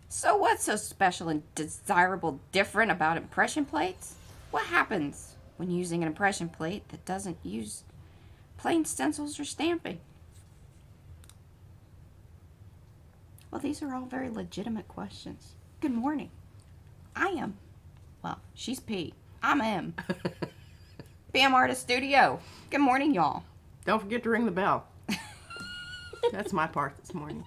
So what's so special and desirable different about impression plates? What happens when using an impression plate that doesn't use plain stencils or stamping? Well, these are all very legitimate questions. Good morning. I am. Well, she's P. I'm M. Bam Artist Studio. Good morning, y'all. Don't forget to ring the bell. That's my part this morning.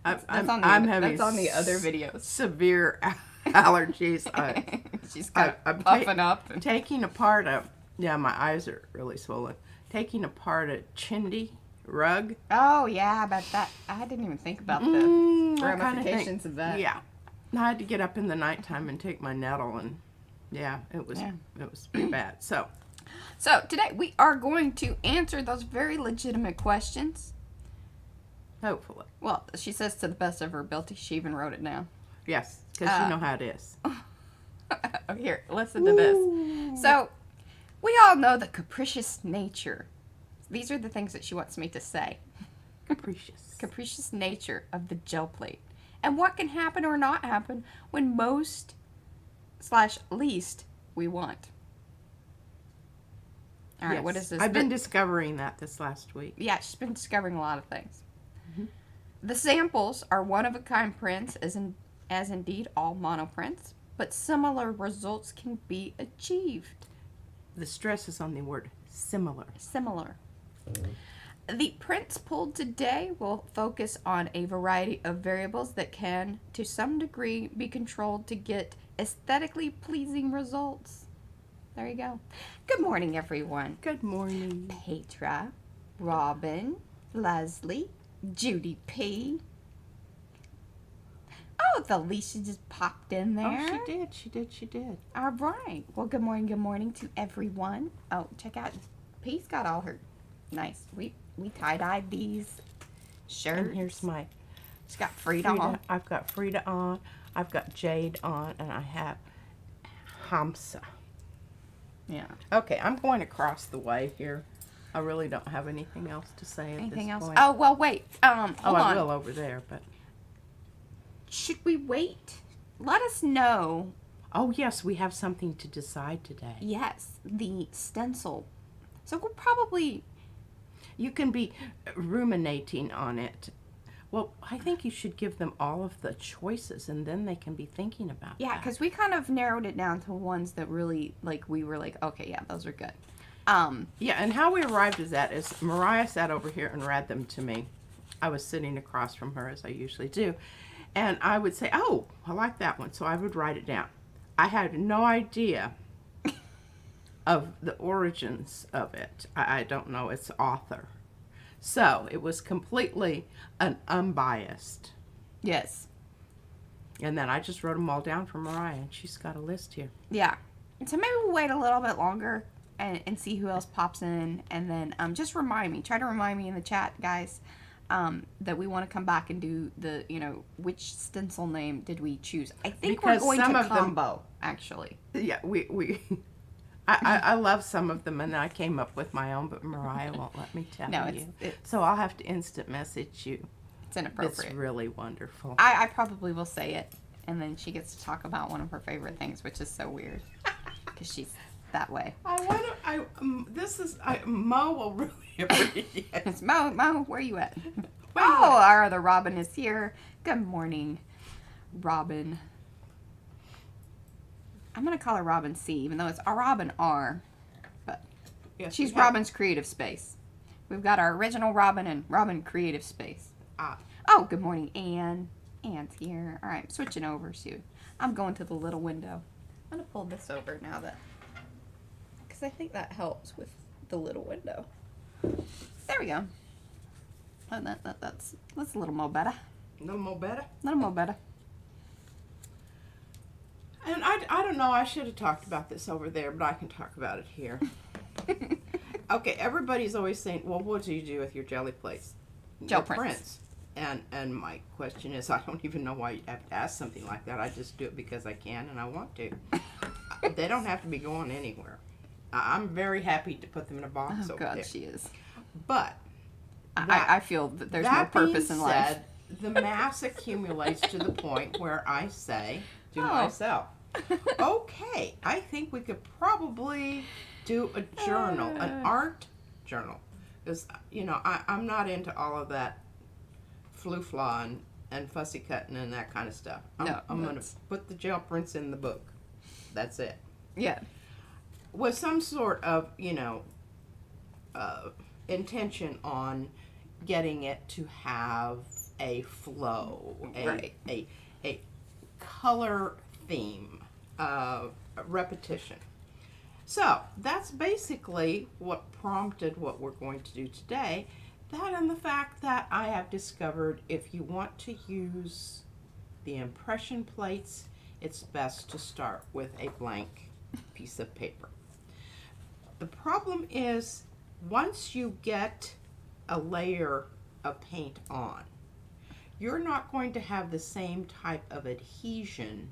I'm having that's on the other videos. severe allergies. She's got I'm puffing up. Taking apart my eyes are really swollen. Taking apart a chindi rug. Oh, yeah, about that. I didn't even think about the ramifications of that. Yeah. I had to get up in the nighttime and take my nettle, and it was pretty bad. So today we are going to answer those very legitimate questions. hopefully. Well, she says to the best of her ability. She even wrote it down. Yes, because you know how it is. Oh, here, listen to this. So, we all know the capricious nature. These are the things that she wants me to say. Capricious nature of the gel plate. And what can happen or not happen when most/least we want. All right, Yes. what is this? I've been discovering that this last week. Yeah, she's been discovering a lot of things. The samples are one-of-a-kind prints, as indeed all monoprints, but similar results can be achieved. The stress is on the word similar. Similar. The prints pulled today will focus on a variety of variables that can, to some degree, be controlled to get aesthetically pleasing results. There you go. Good morning, everyone. Good morning. Petra, Robin, Leslie, Judy P. Oh, the Alicia just popped in there. Oh, she did. All right. Well, good morning to everyone. Oh, check out. P's got all her nice. We tie-dyed these shirts. And here's my She's got Frida on. I've got Frida on. I've got Jade on, and I have Hamsa. Yeah. Okay, I'm going across the way here. I really don't have anything else to say at Anything this else? point. Oh, well, wait. Hold I on. will over there, but... Should we wait? Let us know. Oh, yes, we have something to decide today. Yes, the stencil. So we'll probably... You can be ruminating on it. Well, I think you should give them all of the choices, and then they can be thinking about Yeah, that. because we kind of narrowed it down to ones that really, we were like, okay, yeah, those are good. Yeah, and how we arrived at that is Mariah sat over here and read them to me. I was sitting across from her, as I usually do. And I would say, oh, I like that one. So I would write it down. I had no idea of the origins of it. I don't know its author. So it was completely an unbiased. Yes. And then I just wrote them all down for Mariah, and she's got a list here. Yeah. And so maybe we'll wait a little bit longer and see who else pops in. And then just remind me. Try to remind me in the chat, guys, that we want to come back and do the, which stencil name did we choose? I think Because we're going some to of them- combo, actually. Yeah, I love some of them, and I came up with my own, but Mariah won't let me tell No, you. it's So I'll have to instant message you. It's inappropriate. It's really wonderful. I probably will say it, and then she gets to talk about one of her favorite things, which is so weird, because she's that way. Mo will really appreciate it. It's Mo, where you at? Oh, our other Robin is here. Good morning, Robin. I'm going to call her Robin C, even though it's Robin R. But Yes, she's we have- Robin's Creative Space. We've got our original Robin and Robin Creative Space. Ah. Oh, good morning, Anne. Anne's here. All right, switching over soon. I'm going to the little window. I'm going to pull this over now because I think that helps with the little window. There we go. Oh, that's a little more better. A little more better? A little more better. And I don't know, I should have talked about this over there, but I can talk about it here. Okay, everybody's always saying, well, what do you do with your jelly plates? Gel Your prints. And my question is, I don't even know why you'd have to ask something like that. I just do it because I can and I want to. They don't have to be going anywhere. I'm very happy to put them in a box Oh, over God, there. she is. But I feel that there's more purpose in life. the mass accumulates to the point where I say to Oh. myself, okay, I think we could probably do a journal, an art journal. Because, I'm not into all of that flu-fla and fussy cutting and that kind of stuff. I'm going to put the gel prints in the book. That's it. Yeah. With some sort of, intention on getting it to have a flow, Right. a color theme, a repetition. So that's basically what prompted what we're going to do today. That and the fact that I have discovered if you want to use the impression plates, it's best to start with a blank piece of paper. The problem is once you get a layer of paint on, you're not going to have the same type of adhesion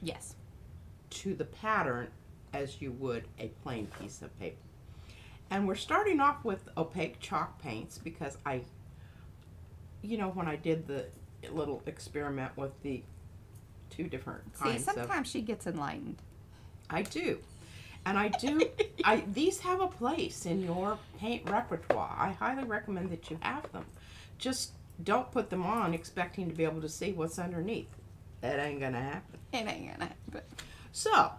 Yes. to the pattern as you would a plain piece of paper. And we're starting off with opaque chalk paints because when I did the little experiment with the two different kinds of... Sometimes she gets enlightened. I do. And these have a place in your paint repertoire. I highly recommend that you have them. Just don't put them on expecting to be able to see what's underneath. That ain't gonna happen. It ain't gonna happen. So,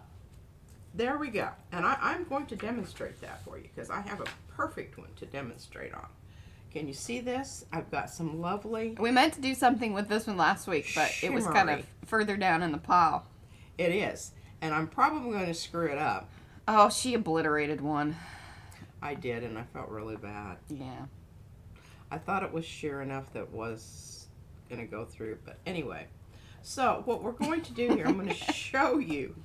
there we go. And I'm going to demonstrate that for you because I have a perfect one to demonstrate on. Can you see this? I've got some lovely... We meant to do something with this one last week, but it was kind of further down in the pile. It is. And I'm probably going to screw it up. Oh, she obliterated one. I did, and I felt really bad. Yeah. I thought it was sheer enough that was going to go through. But anyway. So, what we're going to do here, I'm going to show you,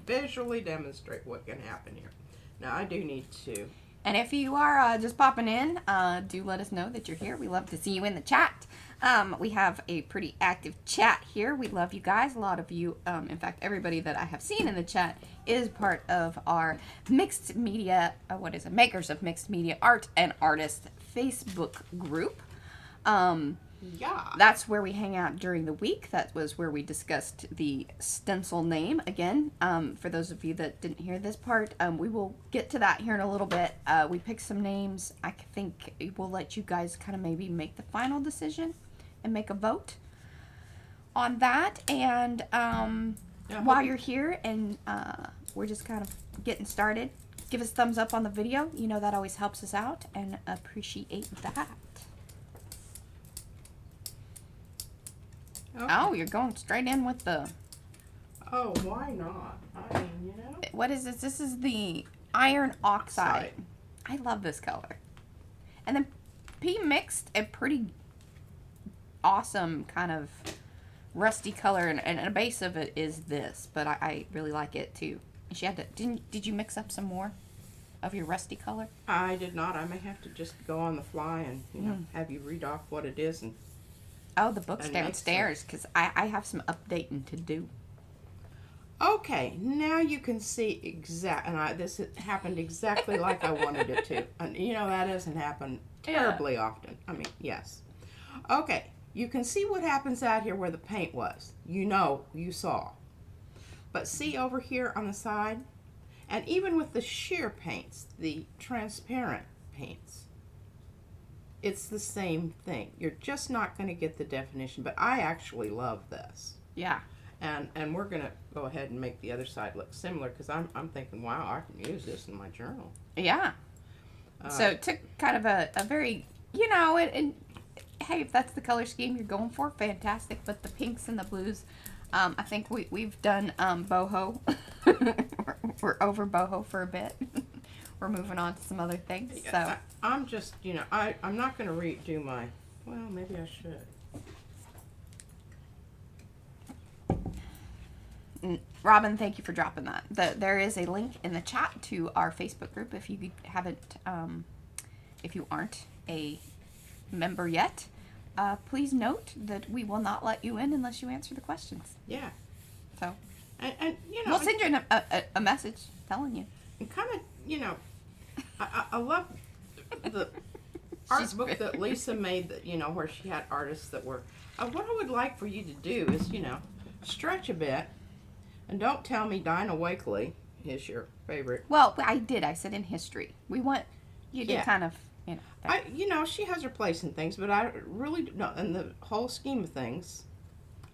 visually demonstrate what can happen here. Now, I do need to... And if you are just popping in, do let us know that you're here. We love to see you in the chat. We have a pretty active chat here. We love you guys. A lot of you, in fact, everybody that I have seen in the chat is part of our mixed media, Makers of Mixed Media Art and Artists Facebook group. Yeah. That's where we hang out during the week. That was where we discussed the stencil name again. For those of you that didn't hear this part, we will get to that here in a little bit. We picked some names. I think we'll let you guys kind of maybe make the final decision and make a vote on that. And while you're here and we're just kind of getting started, give us a thumbs up on the video. You know that always helps us out, and appreciate that. Okay. Oh, you're going straight in with the... Oh, why not? I mean, What is this? This is the iron oxide. I love this color. And then P mixed a pretty awesome kind of rusty color, and a base of it is this, but I really like it too. She had to... Did you mix up some more of your rusty color? I did not. I may have to just go on the fly and, have you read off what it is and... Oh, the book's downstairs, because I have some updating to do. Okay, now you can see and this happened exactly like I wanted it to. And that doesn't happen terribly often. I mean, yes. Okay, you can see what happens out here where the paint was. You saw. But see over here on the side? And even with the sheer paints, the transparent paints, it's the same thing. You're just not going to get the definition, but I actually love this. Yeah. And we're going to go ahead and make the other side look similar because I'm thinking, wow, I can use this in my journal. Yeah. So it took kind of a very, and hey, if that's the color scheme you're going for, fantastic. But the pinks and the blues, I think we've done boho. We're over boho for a bit. We're moving on to some other things. So I'm just, I'm not going to redo my, well, maybe I should. Robin, thank you for dropping that. There is a link in the chat to our Facebook group if you haven't, if you aren't a member yet. Please note that we will not let you in unless you answer the questions. Yeah. So, and we'll send you a message telling you. And kind of, I love the art book that Lisa made that, where she had artists that were, what I would like for you to do is, stretch a bit, and don't tell me Dinah Wakely is your favorite. Well, I did. I said in history. We want you to kind of, She has her place in things, but I really don't, in the whole scheme of things,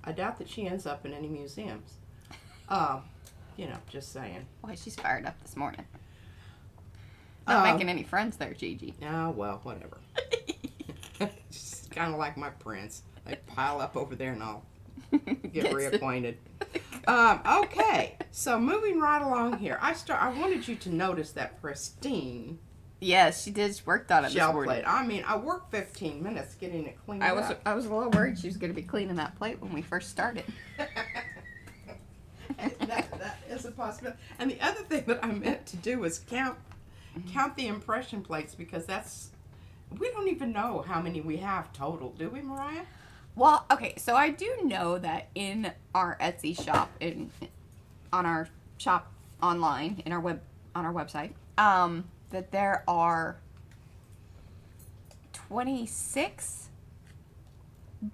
I doubt that she ends up in any museums. Just saying. Boy, she's fired up this morning. Not making any friends there, Gigi. Oh, well, whatever. It's kind of like my prints. They pile up over there and I'll get reacquainted. Okay, so moving right along here. I wanted you to notice that pristine. Yes, she did. She worked on it this Shell morning. plate. I mean, I worked 15 minutes getting it cleaned up. I was a little worried she was going to be cleaning that plate when we first started. that is a possibility. And the other thing that I meant to do was count the impression plates, because we don't even know how many we have total, do we, Mariah? Well, okay, so I do know that in our Etsy shop, on our shop online, on our website, that there are 26,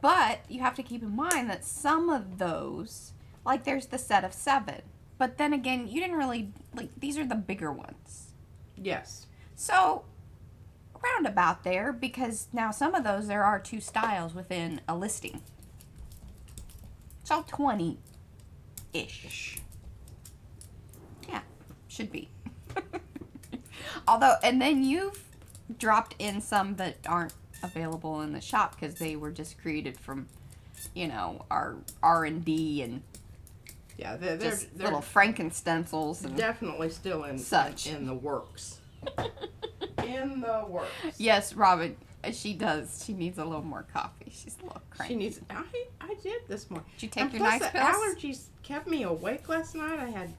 but you have to keep in mind that some of those, like there's the set of 7, but then again, you didn't really, these are the bigger ones. Yes. So, roundabout there, because now some of those, there are 2 styles within a listing. So 20-ish. Yeah, should be. Although, and then you've dropped in some that aren't available in the shop because they were just created from, our R&D and yeah, they're little Franken-stencils and definitely still in in the works. In the works. Yes, Robin, she does. She needs a little more coffee. She's a little cranky. She needs. I did this morning. Did you take and your plus nice the pills? allergies kept me awake last night. I had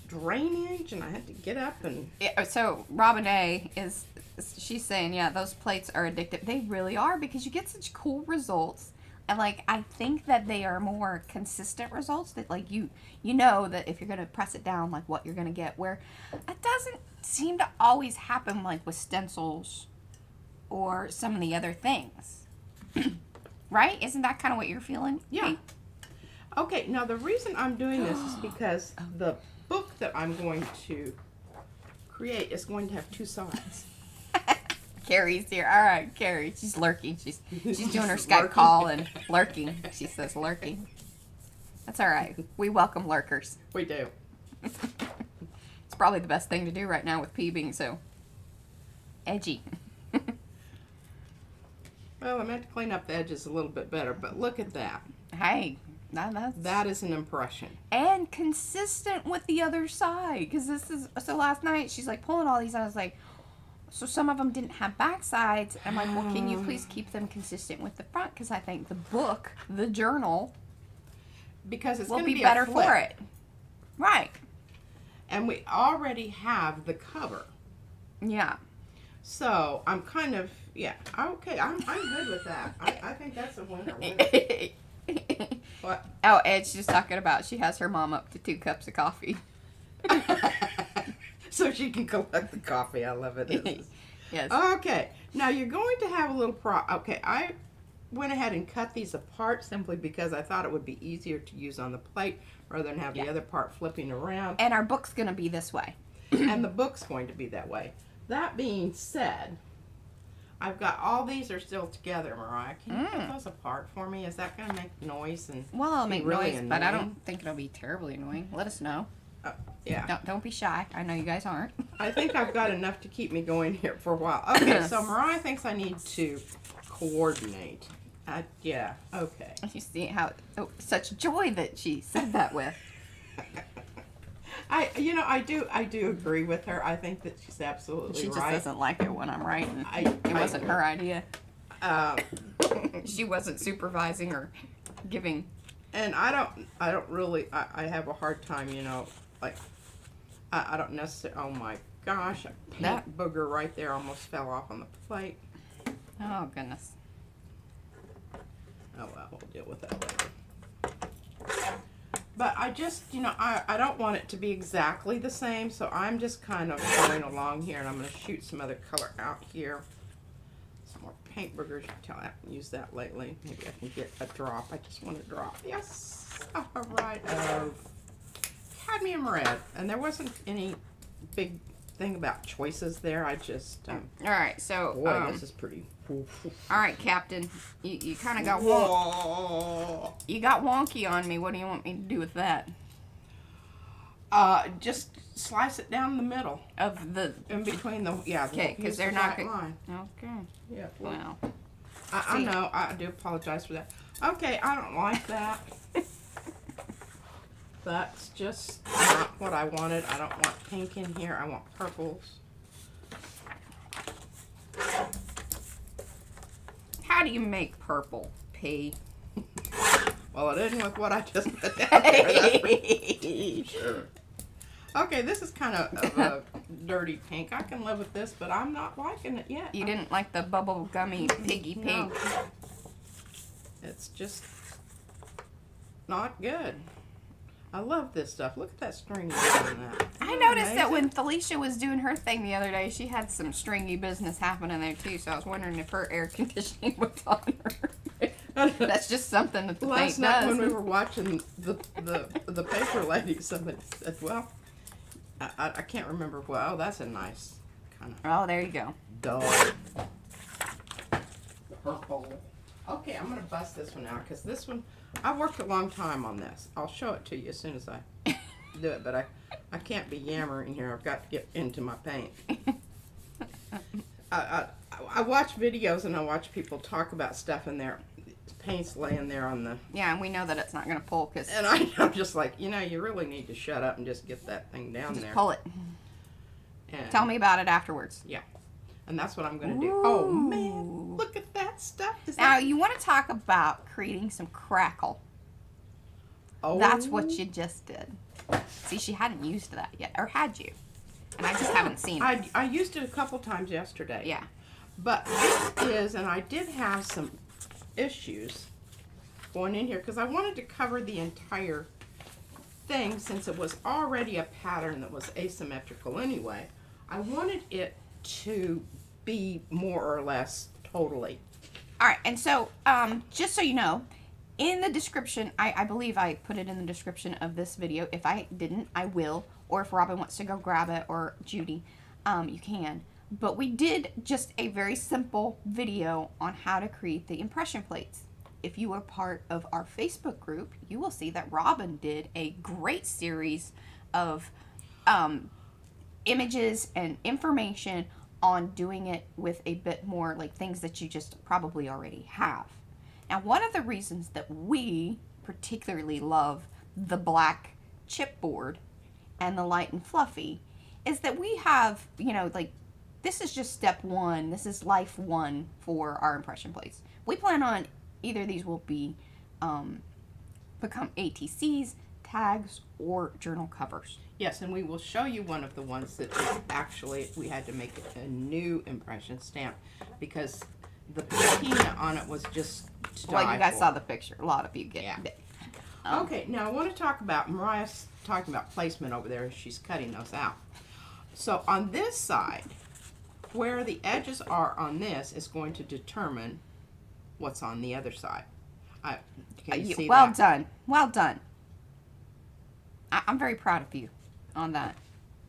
drainage, and I had to get up and. Yeah, so Robin A she's saying, yeah, those plates are addictive. They really are, because you get such cool results. And, I think that they are more consistent results that, you know that if you're going to press it down, what you're going to get. Where it doesn't seem to always happen, with stencils or some of the other things. Right? Isn't that kind of what you're feeling? Yeah. Okay, now the reason I'm doing this is because the book that I'm going to create is going to have 2 sides. Carrie's here. All right, Carrie. She's lurking. She's doing her Skype Lurking. call and lurking. She says lurking. That's all right. We welcome lurkers. We do. It's probably the best thing to do right now with P being so edgy. Well, I meant to clean up the edges a little bit better, but look at that. Hey, That is an impression. And consistent with the other side. Because so last night she's pulling all these. I was like, so some of them didn't have back sides. I'm like, well, can you please keep them consistent with the front? Because I think the book, the journal, because it's will going to be be better a flip. for it. Right. And we already have the cover. Yeah. So I'm kind of, yeah, okay, I'm good with that. I think that's a winner. What? Oh, Ed's just talking about she has her mom up to 2 cups of coffee. So she can collect the coffee. I love it. Yes. Okay, now you're going to have a little okay, I went ahead and cut these apart simply because I thought it would be easier to use on the plate rather than have the other part flipping around. And our book's going to be this way. And the book's going to be that way. That being said, I've got all these are still together, Mariah. Can you put those apart for me? Is that going to make noise? And Well, it'll make really noise, but I annoying? don't think it'll be terribly annoying. Let us know. Yeah. Don't be shy. I know you guys aren't. I think I've got enough to keep me going here for a while. Okay, so Mariah thinks I need to coordinate. Yeah, okay. You see how such joy that she said that with. I do agree with her. I think that she's absolutely She just right. doesn't like it when I'm writing. It wasn't her idea. She wasn't supervising or giving. And I don't really. I have a hard time. I don't necessarily. Oh my gosh, a paint booger right there almost fell off on the plate. Oh goodness. Oh well, we'll deal with that later. But I just, I don't want it to be exactly the same, so I'm just kind of going along here, and I'm going to shoot some other color out here. paint boogers. I haven't used that lately. Maybe I can get a drop. I just want a drop. Yes. All right. Of cadmium red. And there wasn't any big thing about choices there. I just, all right, so, boy, this is pretty. All right, Captain. You kind of got wonky. You got wonky on me. What do you want me to do with that? Just slice it down the middle Of the in between the okay, because they're not good. line. Okay. Yeah. Well, I know. I do apologize for that. Okay, I don't like that. That's just not what I wanted. I don't want pink in here. I want purples. how do you make purple, P? Well, it isn't with what I just put down there. That's for sure. Okay, this is kind of a dirty pink. I can live with this, but I'm not liking it yet. You didn't like the bubble gummy piggy pink? No. It's just not good. I love this stuff. Look at that string on that. I noticed that when Felicia was doing her thing the other day, she had some stringy business happening there too. So I was wondering if her air conditioning was on her. That's just something that the Last paint night does. when we were watching the paper lady, somebody said, "Well, I can't remember. Well, that's a nice kind of Oh, there you go. dull purple." Okay, I'm gonna bust this one out because this one I worked a long time on this. I'll show it to you as soon as I do it, but I can't be yammering here. I've got to get into my paint. I watch videos and I watch people talk about stuff and their paint's laying there on the. Yeah, and we know that it's not going to pull because And I'm just like, you really need to shut up and just get that thing down just there. pull it. And, Tell me about it afterwards. Yeah, and that's what I'm gonna do. Oh man, look at that stuff. Now, you want to talk about creating some crackle. Oh, That's what you just did. See, she hadn't used that yet. Or had you? And I just haven't seen it. I used it a couple times yesterday. Yeah. But this is, and I did have some issues going in here because I wanted to cover the entire thing since it was already a pattern that was asymmetrical anyway. I wanted it to be more or less totally. All right, and so just so you know, in the description, I believe I put it in the description of this video. If I didn't, I will. Or if Robin wants to go grab it, or Judy, you can. But we did just a very simple video on how to create the impression plates. If you are part of our Facebook group, you will see that Robin did a great series of images and information on doing it with a bit more like things that you just probably already have. Now, one of the reasons that we particularly love the black chipboard and the light and fluffy is that we have, like, this is just step one. This is life one for our impression plates. We plan on either these will be become ATCs, tags, or journal covers. Yes, and we will show you one of the ones that is actually, we had to make a new impression stamp because the patina on it was just to Well, die you guys for. saw the picture. A lot of you get it. Okay, now I want to talk about, Mariah's talking about placement over there as she's cutting those out. So on this side, where the edges are on this is going to determine what's on the other side. Can you see well that? done. Well done. I'm very proud of you on that.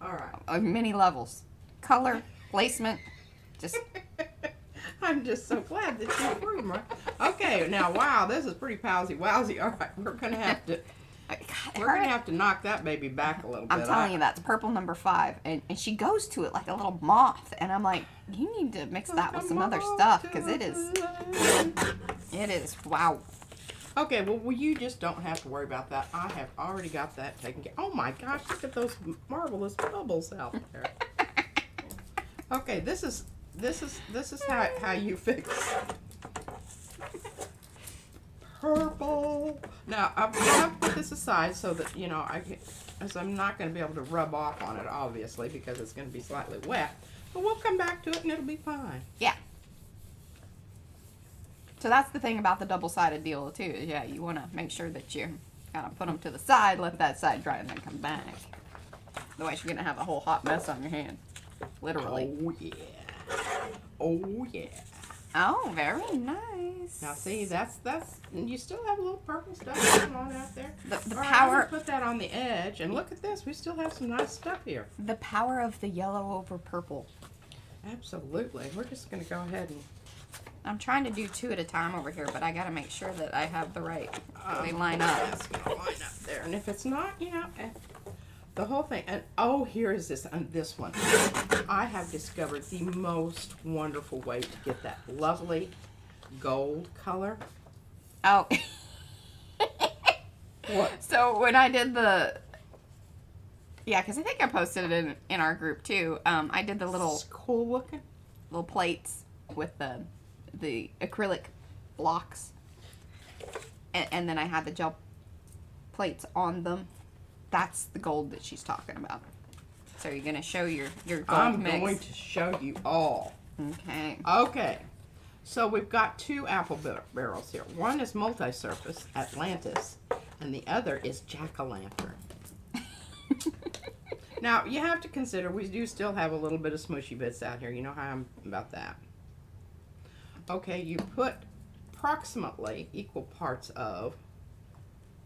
All right. On many levels. Color, placement, just... I'm just so glad that you approved, Mariah. Okay, now, wow, this is pretty palsy-wowsy. All right, we're going to have to... We're going to have to knock that baby back a little bit. I'm telling you, that's purple number 5. And she goes to it like a little moth. And I'm like, you need to mix that with some other stuff. Because it is, wow. Okay, well, you just don't have to worry about that. I have already got that taken care of. Oh my gosh, look at those marvelous bubbles out there. Okay, this is how you fix purple. Now, I'm going to put this aside so that, as I'm not going to be able to rub off on it, obviously, because it's going to be slightly wet. But we'll come back to it and it'll be fine. Yeah. So that's the thing about the double-sided deal, too. Is, yeah, you want to make sure that you kind of put them to the side, let that side dry, and then come back. Otherwise, you're going to have a whole hot mess on your hand. Literally. Oh, yeah. Oh, yeah. Oh, very nice. Now see, that's you still have a little purple stuff going on out there. The All right, power. I'm gonna put that on the edge, and look at this. We still have some nice stuff here. The power of the yellow over purple. Absolutely. We're just gonna go ahead and. I'm trying to do 2 at a time over here, but I gotta make sure that I have the right. They line up. That's gonna line up there, and if it's not, you know, the whole thing. And oh, here is this one. I have discovered the most wonderful way to get that lovely gold color. Oh. What? So when I did the. Yeah, because I think I posted it in our group too. I did the It's cool looking. little plates with the acrylic blocks, and then I had the gel plates on them. That's the gold that she's talking about. So you're gonna show your gold I'm mix. going to show you all. Okay. Okay, so we've got 2 apple barrels here. One is multi-surface Atlantis, and the other is jack-o'-lantern. Now, you have to consider, we do still have a little bit of smushy bits out here. You know how I'm about that. Okay, you put approximately equal parts of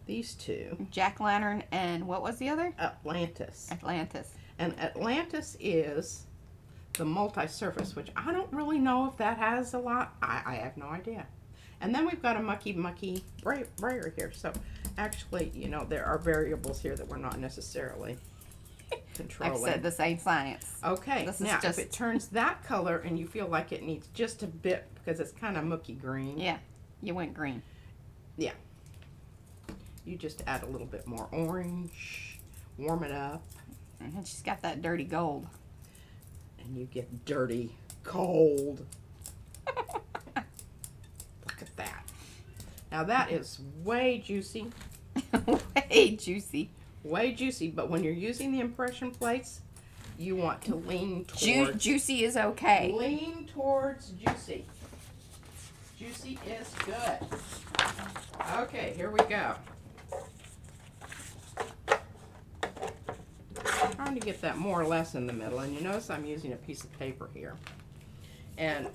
these 2. Jack-o'-lantern and what was the other? Atlantis. Atlantis. And Atlantis is the multi-surface, which I don't really know if that has a lot. I have no idea. And then we've got a mucky brayer here. So actually, you know, there are variables here that we're not necessarily controlling. Like I said, this ain't science. Okay, This is now just- if it turns that color and you feel like it needs just a bit because it's kind of mucky green, Yeah, you went green. you just add a little bit more orange, warm it up, And she's got that dirty gold. and you get dirty gold. Look at that. Now that is way juicy, Way juicy. way juicy, but when you're using the impression plates, you want to lean towards Juicy is okay. lean towards juicy. Juicy is good. Okay, here we go. Trying to get that more or less in the middle, and you notice I'm using a piece of paper here. And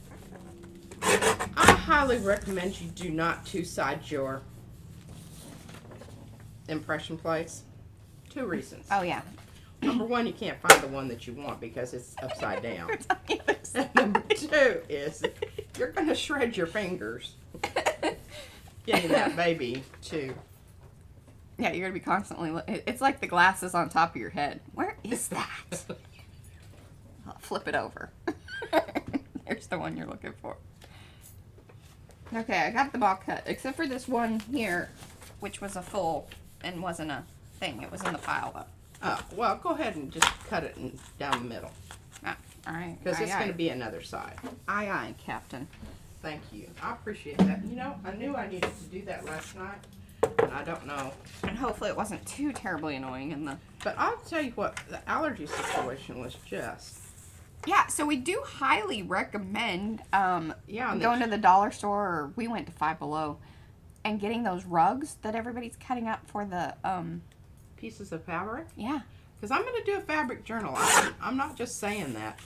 I highly recommend you do not two-side your impression plates. 2 reasons. Oh yeah. Number 1, you can't find the one that you want because it's upside down. And number 2 is you're going to shred your fingers getting that baby to. Yeah, you're gonna be constantly. It's like the glasses on top of your head. Where is that? I'll flip it over. There's the one you're looking for. Okay, I got the ball cut, except for this one here, which was a full and wasn't a thing. It was in the pile though. Well, go ahead and just cut it down the middle Ah, all right. because it's Aye, going to aye. be another side. Aye, aye, Captain. Thank you. I appreciate that. You know, I knew I needed to do that last night, and I don't know. And hopefully it wasn't too terribly annoying in the. But I'll tell you what, the allergy situation was just. Yeah, so we do highly recommend Yeah, and going to the dollar store, or we went to Five Below, and getting those rugs that everybody's cutting up for the pieces of fabric. yeah. Because I'm going to do a fabric journal. I'm not just saying that.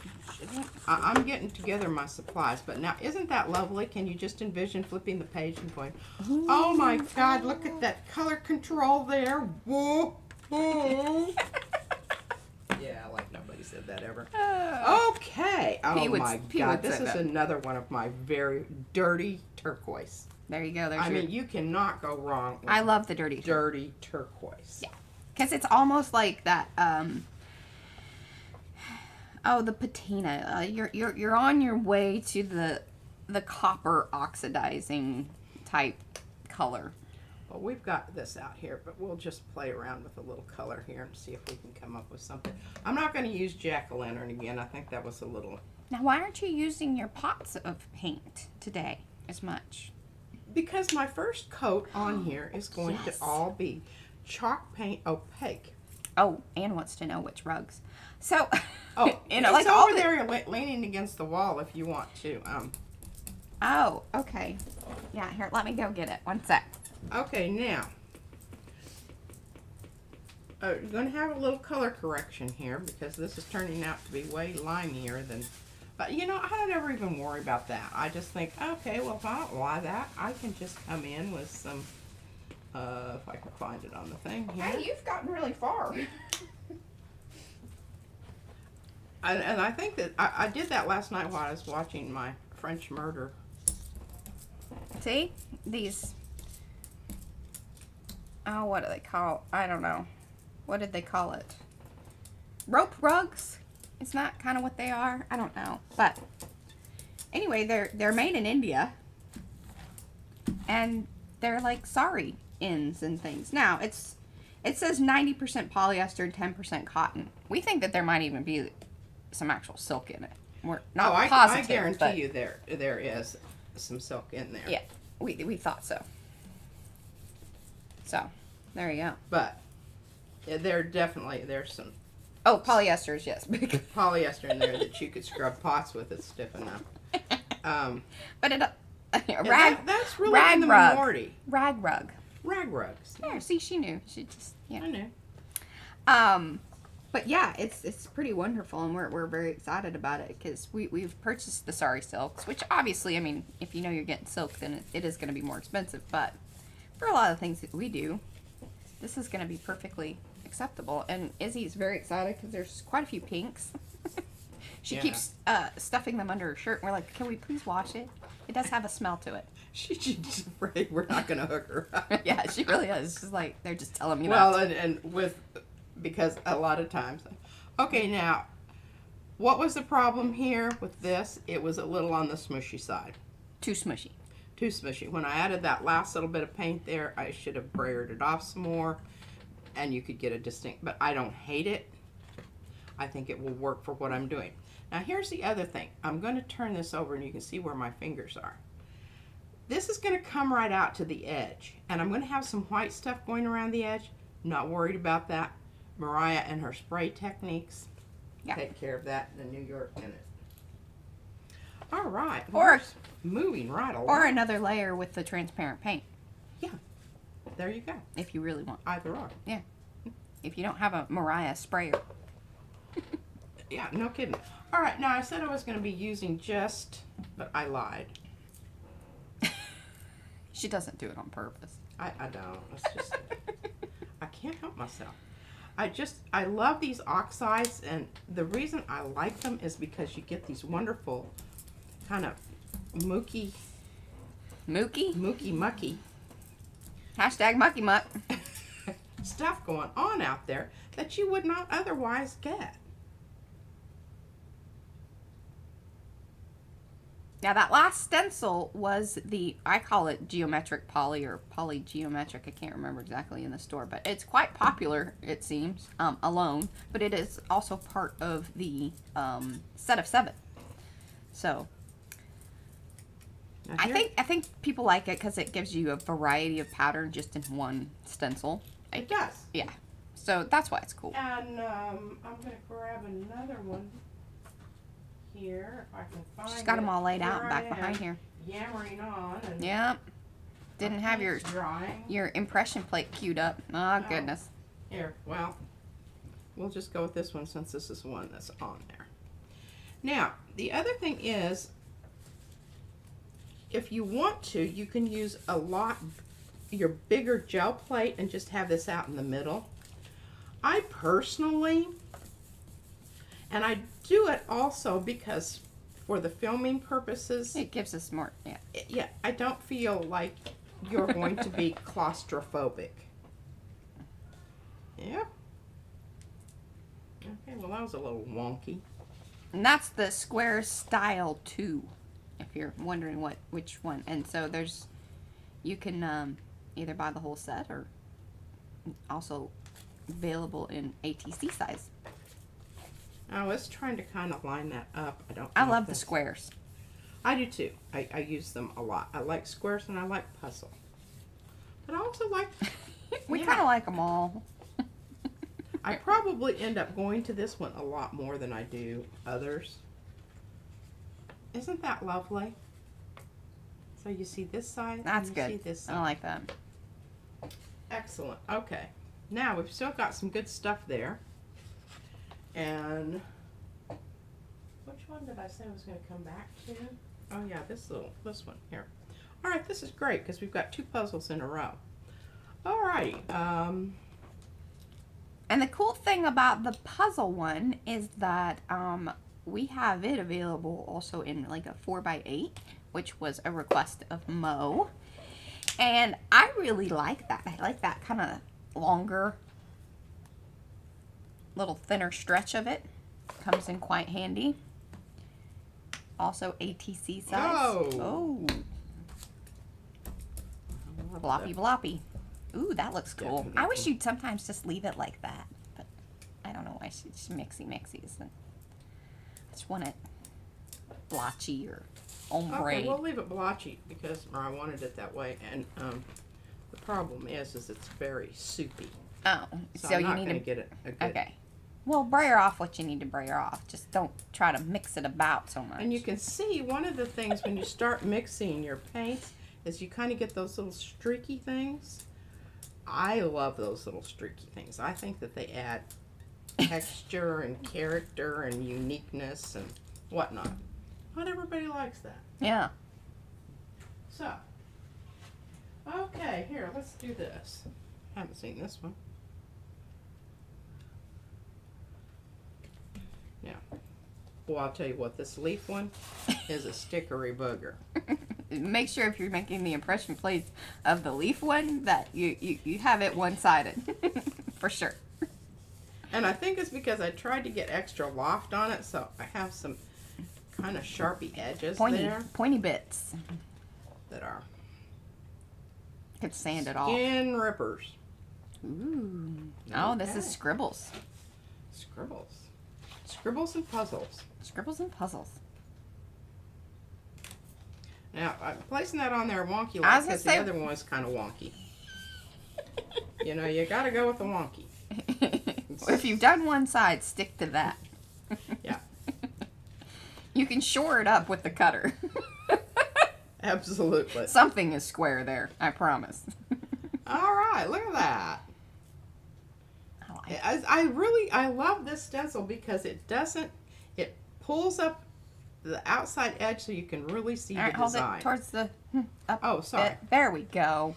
I'm getting together my supplies. But now, isn't that lovely? Can you just envision flipping the page and going, oh my God, look at that color control there. Whoa, whoa. Yeah, like nobody said that ever. Okay. Oh my God, this is another one of my very dirty turquoise. There you go. There's I your, mean, you cannot go wrong with I love the dirty. dirty turquoise. Yeah. Because it's almost like that. Oh, the patina. You're on your way to the copper oxidizing type color. Well, we've got this out here, but we'll just play around with a little color here and see if we can come up with something. I'm not going to use jack-o'-lantern again. I think that was a little. Now, why aren't you using your pots of paint today as much? Because my first coat on here is going Yes. to all be chalk paint opaque. Oh, Anne wants to know which rugs. So, Oh, you know, it's like all over the, there leaning against the wall if you want to. Oh, okay. Yeah, here, let me go get it. One sec. Okay, now. You're going to have a little color correction here because this is turning out to be way limier than But you know, I don't ever even worry about that. I just think, okay, well, if I don't lie that, I can just come in with some, if I can find it on the thing here. Hey, you've gotten really far. And I think that I did that last night while I was watching my French Murder. See? These, oh, what do they call, I don't know. What did they call it? Rope rugs? Isn't that kind of what they are? I don't know. But anyway, they're made in India. And they're like sari ends and things. Now, it says 90% polyester and 10% cotton. We think that there might even be some actual silk in it. We're not positive. I guarantee you there is some silk in there. Yeah, we thought so. So, there you go. But yeah, there's some Oh, polyesters, yes. polyester in there that you could scrub pots with. It's stiff enough. But it that's really rag in the rug. minority. Rag rug. Rag rugs. There, see, she knew. She just, yeah. I knew. But yeah, it's pretty wonderful, and we're very excited about it because we've purchased the sari silks, which obviously, I mean, if you know you're getting silk, then it is going to be more expensive. But for a lot of things that we do, this is going to be perfectly acceptable. And Izzy's very excited because there's quite a few pinks. She keeps stuffing them under her shirt, and we're like, can we please wash it? It does have a smell to it. She's afraid we're not going to hook her up. Yeah, she really is. She's like, they're just telling me well, that. and because a lot of times. Okay, now, what was the problem here with this? It was a little on the smushy side. Too smushy. Too smushy. When I added that last little bit of paint there, I should have brayered it off some more, and you could get a distinct, but I don't hate it. I think it will work for what I'm doing. Now, here's the other thing. I'm going to turn this over, and you can see where my fingers are. This is going to come right out to the edge, and I'm going to have some white stuff going around the edge. Not worried about that. Mariah and her spray techniques take care of that in the New York minute. All right. Or moving right along. Or another layer with the transparent paint. Yeah. There you go. If you really want. Either or. Yeah. If you don't have a Mariah sprayer. Yeah, no kidding. All right. Now, I said I was going to be using but I lied. She doesn't do it on purpose. I don't. It's just, I can't help myself. I love these oxides, and the reason I like them is because you get these wonderful kind of mucky. Hashtag mucky muck. Stuff going on out there that you would not otherwise get. Now that last stencil was I call it geometric poly or polygeometric. I can't remember exactly in the store, but it's quite popular, it seems, alone. But it is also part of the set of 7. So I think people like it because it gives you a variety of pattern just in one stencil. It does. Yeah. So that's why it's cool. And I'm gonna grab another one. Here, if I can find She's got them all laid out Here back I behind am, here. Yammering on. And Yep. Didn't have drying. your impression plate queued up. Oh, goodness. Here, well, we'll just go with this one since this is one that's on there. Now, the other thing is, if you want to, you can use your bigger gel plate and just have this out in the middle. I personally, and I do it also because for the filming purposes. It gives us more, yeah. Yeah, I don't feel like you're going to be claustrophobic. Yep. Okay, well that was a little wonky. And that's the Square Style 2, if you're wondering which one. And so you can either buy the whole set or also available in ATC size. I was trying to kind of line that up. I love the squares. I do too. I use them a lot. I like squares and I like puzzle. But I also like... We kind of like them all. I probably end up going to this one a lot more than I do others. Isn't that lovely? So you see this side. That's and good. See this side. I like that. Excellent. Okay. Now we've still got some good stuff there. And which one did I say I was going to come back to? Oh yeah, this one here. All right, this is great because we've got 2 puzzles in a row. All righty. And the cool thing about the puzzle one is that we have it available also in like a 4x8, which was a request of Mo. And I really like that. I like that kind of longer, little thinner stretch of it. Comes in quite handy. Also ATC size. Oh. Bloppy bloppy. Ooh, that looks cool. Definitely. I wish you'd sometimes just leave it like that. But I don't know why it's mixy. I just want it blotchy or ombre. Okay, we'll leave it blotchy because I wanted it that way. And the problem is it's very soupy. Oh, So I'm you not need going to to get it a good. Okay. Well, brayer off what you need to brayer off. Just don't try to mix it about so much. And you can see one of the things when you start mixing your paints is you kind of get those little streaky things. I love those little streaky things. I think that they add texture and character and uniqueness and whatnot. Not everybody likes that. Yeah. So, okay, here, let's do this. Haven't seen this one. Now, well, I'll tell you what, this leaf one is a stickery booger. Make sure if you're making the impression plates of the leaf one that you have it one-sided. For sure. And I think it's because I tried to get extra loft on it, so I have some kind of sharpy edges there Pointy bits. that are Could sand it off. skin rippers. Ooh. Oh, this is Okay. scribbles. Scribbles. Scribbles and puzzles. Scribbles and puzzles. Now, I'm placing that on there wonky I like was gonna because the say- other one was kind of wonky. You know, you got to go with the wonky. If you've done one side, stick to that. Yeah. You can shore it up with the cutter. Absolutely. Something is square there, I promise. All right, look at that. I like it. I love this stencil because it pulls up the outside edge so you can really see All right, the hold design. it towards the up. Oh, sorry. bit. There we go.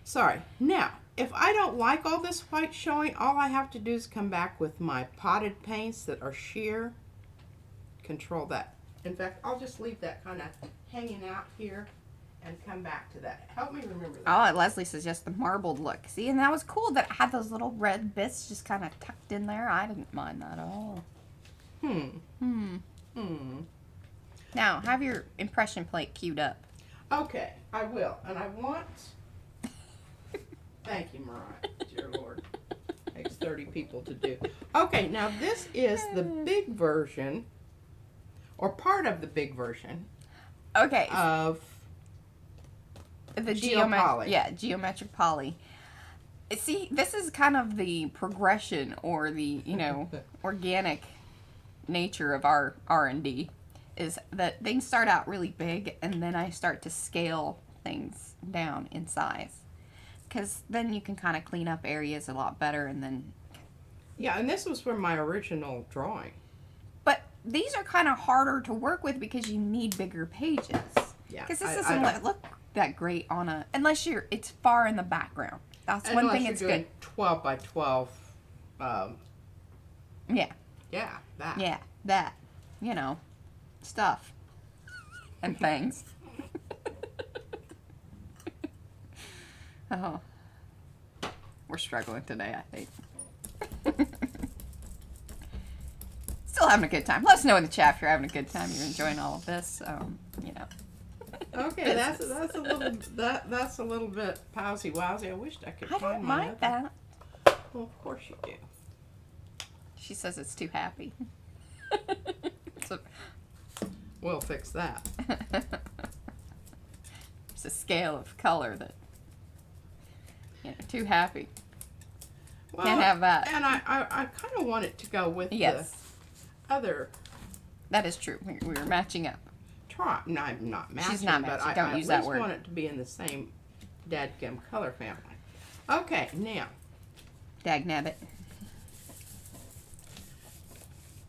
Sorry. Now, if I don't like all this white showing, all I have to do is come back with my potted paints that are sheer. Control that. In fact, I'll just leave that kind of hanging out here and come back to that. Help me remember that. Oh, Leslie says just the marbled look. See, and that was cool that it had those little red bits just kind of tucked in there. I didn't mind that at all. Now, have your impression plate queued up. Okay, I will. And I want... Thank you, Mariah. Dear Lord. Takes 30 people to do. Okay, now this is the big version, or part of the big version, Okay, of the Geopoly. geometric poly. See, this is kind of the progression or the, organic nature of our R&D is that things start out really big and then I start to scale things down in size. Because then you can kind of clean up areas a lot better and then... Yeah, and this was from my original drawing. But these are kind of harder to work with because you need bigger pages. Yeah, Because this I doesn't don't- look that great on a... Unless it's far in the background. That's one Unless thing you're it's doing good. 12 by 12. Yeah. Yeah, that. Yeah, that, stuff and things. Oh, we're struggling today, I think. Still having a good time. Let us know in the chat if you're having a good time. You're enjoying all of this. Okay, that's a little bit powsy wowsy. I wished I could I find don't my mind other- that. Well, of course you do. She says it's too happy. So, We'll fix that. it's a scale of color that, too happy. Well, Can't have that. And I kind of want it to go with Yes, the other that is true. We were matching up. No, I'm not matching. She's not but matching. I Don't use that at least word. want it to be in the same dadgum color family. Okay, now. Dag nabbit.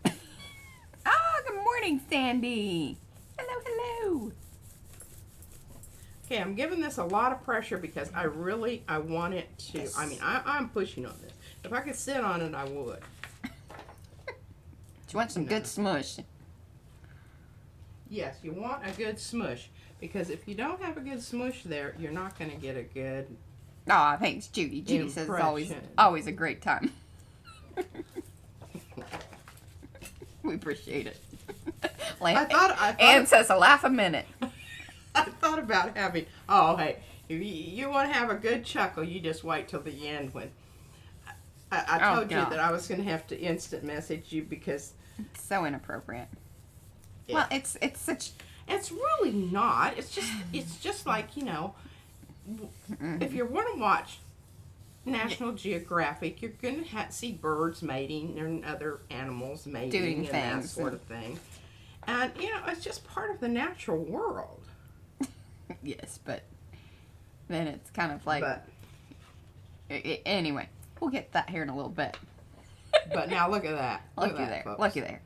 Good morning, Sandy. Hello, hello. Okay, I'm giving this a lot of pressure because I want it to, Yes. I mean, I'm pushing on this. If I could sit on it, I would. Do you want some good smush? Yes, you want a good smush, because if you don't have a good smush there, you're not going to get a good Aw, thanks, Judy. Judy says it's always a great time. We appreciate it. I Ann says a laugh a minute. I thought about having, oh, hey, if you want to have a good chuckle, you just wait till the end when I told you that I was going to have to instant message you because it's so inappropriate. Well, it's such. It's really not. It's just like, you know, if you want to watch National Geographic, you're going to see birds mating and other animals mating doing and things, that sort of thing. And, you know, it's just part of the natural world. Yes, but then it's kind of like. But, anyway, we'll get to that here in a little bit. But now look at that. Looky there. Folks. Looky there.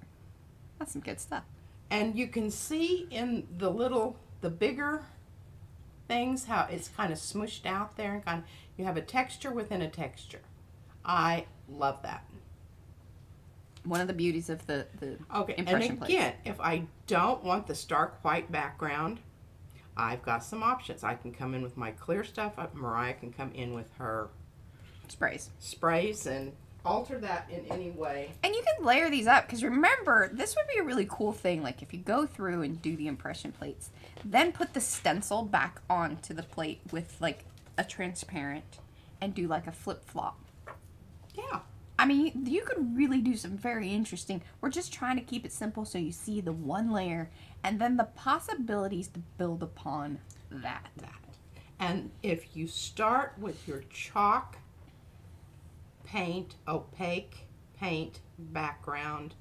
That's some good stuff. And you can see in the bigger things how it's kind of smushed out there and kind of, you have a texture within a texture. I love that. One of the beauties of the okay, impression and plates. again, if I don't want the stark white background, I've got some options. I can come in with my clear stuff. Mariah can come in with her sprays and alter that in any way. And you can layer these up, because remember, this would be a really cool thing. Like if you go through and do the impression plates, then put the stencil back onto the plate with like a transparent and do like a flip-flop. Yeah. I mean, you could really do some very interesting. We're just trying to keep it simple so you see the one layer and then the possibilities to build upon that. And if you start with your chalk paint, opaque paint background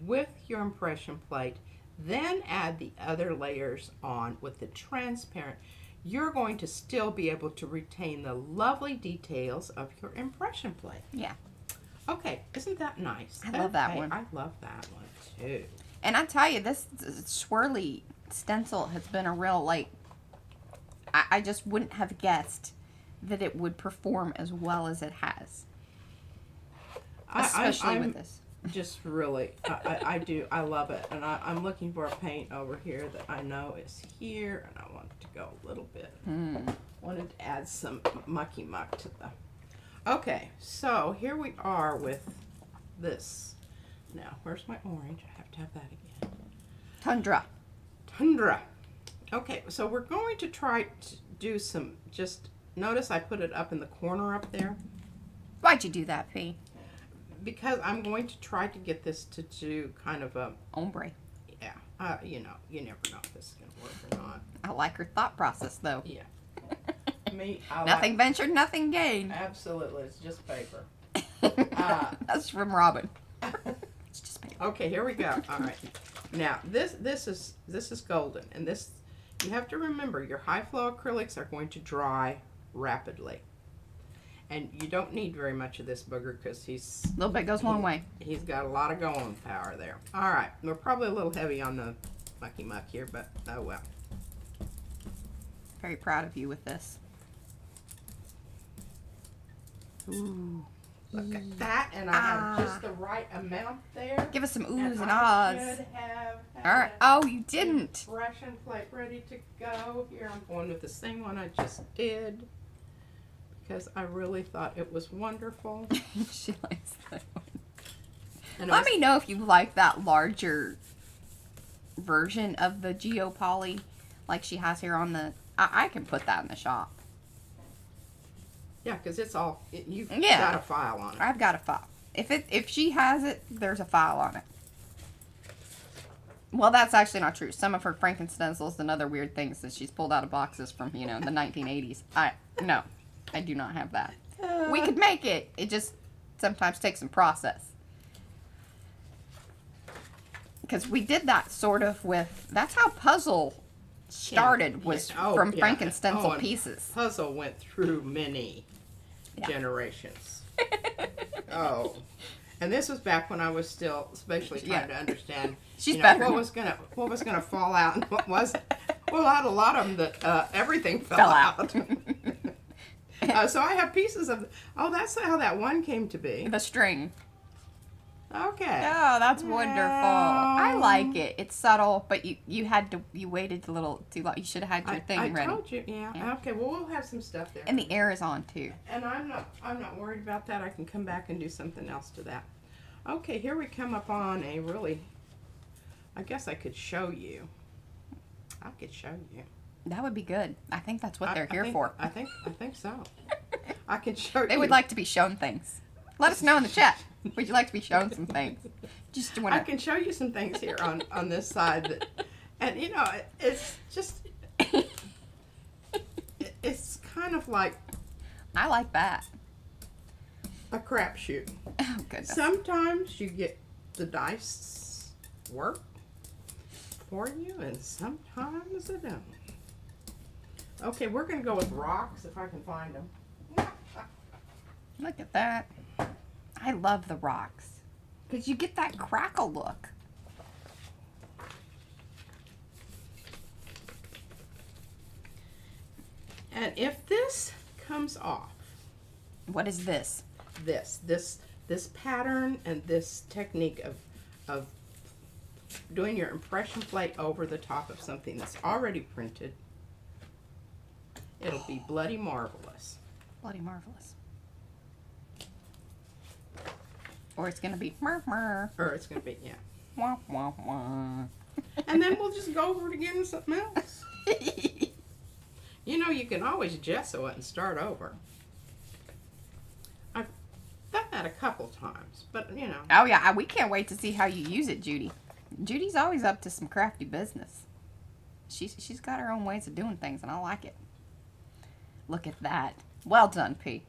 with your impression plate, then add the other layers on with the transparent, you're going to still be able to retain the lovely details of your impression plate. Yeah. Okay, isn't that nice? I love that one. I love that one too. And I tell you, this swirly stencil has been a real, like, I just wouldn't have guessed that it would perform as well as it has. Especially with this. Just really, I love it. And I'm looking for a paint over here that I know is here, and I want to go a little bit. Wanted to add some mucky muck to the. Okay, so here we are with this. Now, where's my orange? I have to have that again. Tundra. Okay, so we're going to try to do some, just notice I put it up in the corner up there. Why'd you do that, P? Because I'm going to try to get this to do kind of a ombre. Yeah, you know, you never know if this is going to work or not. I like her thought process, though. Yeah. Nothing ventured, nothing gained. Absolutely, it's just paper. That's from Robin. It's just paper. Okay, here we go. All right. Now this is golden, and this you have to remember your high flow acrylics are going to dry rapidly, and you don't need very much of this booger because a little bit goes a long way. He's got a lot of going power there. All right, we're probably a little heavy on the mucky muck here, but oh well. Very proud of you with this. Ooh. Look at that, and I have just the right amount there. Give us some oohs and ahs. ahs. All right. Oh, you didn't. Impression plate ready to go. Here I'm going with the same one I just did because I really thought it was wonderful. She likes that one. And Let me know if you like that larger version of the Geopoly, like she has here on the. I can put that in the shop. Yeah, because it's all, you've Yeah. got a file on it. I've got a file. If she has it, there's a file on it. Well, that's actually not true. Some of her Frankenstencils and other weird things that she's pulled out of boxes from, the 1980s. No, I do not have that. We could make it. It just sometimes takes some process. Because we did that sort of with, that's how Puzzle started, was from Frankenstencil pieces. Puzzle went through many generations. Oh. And this was back when I was still especially trying Yeah. to understand She's better what now. was gonna fall out and what wasn't. Well, I had a lot of them that everything Fell fell out. out. So I have pieces of. Oh, that's how that one came to be. The string. Okay. Oh, that's wonderful. I like it. It's subtle, but you waited a little too long. You should have had your thing I ready. told you, yeah. Yeah. Okay, well we'll have some stuff there. And the air is on too. And I'm not worried about that. I can come back and do something else to that. Okay, here we come up on a really. I guess I could show you. I could show you. That would be good. I think that's what they're here for. I think so. I can show you. They would like to be shown things. Let us know in the chat. Would you like to be shown some things? Just I want to. can show you some things here on this side that, and you know, it's just. It's kind of like I like that. a crapshoot. Oh goodness. Sometimes you get the dice work for you, and sometimes they don't. Okay, we're gonna go with rocks if I can find them. Look at that. I love the rocks because you get that crackle look. And if this comes off, What is this? this pattern and this technique of doing your impression plate over the top of something that's already printed, it'll be bloody marvelous. Bloody marvelous. Or it's gonna be murmur. Or it's gonna be, yeah. Wah wah wah. And then we'll just go over it again with something else. You know, you can always gesso it and start over. I've done that a couple times, but you know. Oh yeah, we can't wait to see how you use it, Judy. Judy's always up to some crafty business. She's got her own ways of doing things, and I like it. Look at that. Well done, P.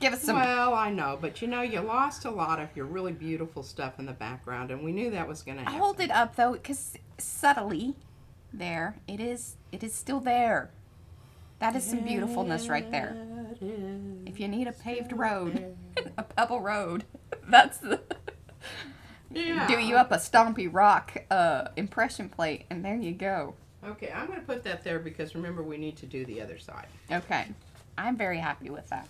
Give us some. Well, I know, but you know, you lost a lot of your really beautiful stuff in the background, and we knew that was going to happen. Hold it up though, because subtly, there it is. It is still there. That is some beautifulness right there. If you need a paved road, a pebble road, that's the. Yeah. Do you up a stompy rock impression plate, and there you go. Okay, I'm going to put that there because remember we need to do the other side. Okay, I'm very happy with that.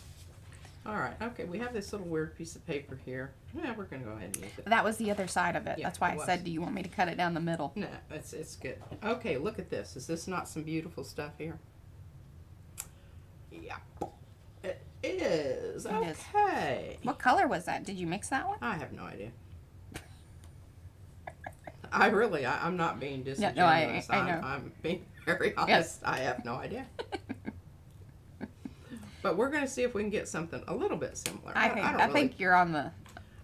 All right. Okay, we have this little weird piece of paper here. Yeah, we're going to go ahead and use it. That was the other side of it. Yeah, That's why it I was. said, do you want me to cut it down the middle? No, it's good. Okay, look at this. Is this not some beautiful stuff here? Yeah. It is. It is. Okay. What color was that? Did you mix that one? I have no idea. I'm not being Yeah, disingenuous. no, I know. I'm being very honest. I have no idea. But we're going to see if we can get something a little bit similar. I think you're on the.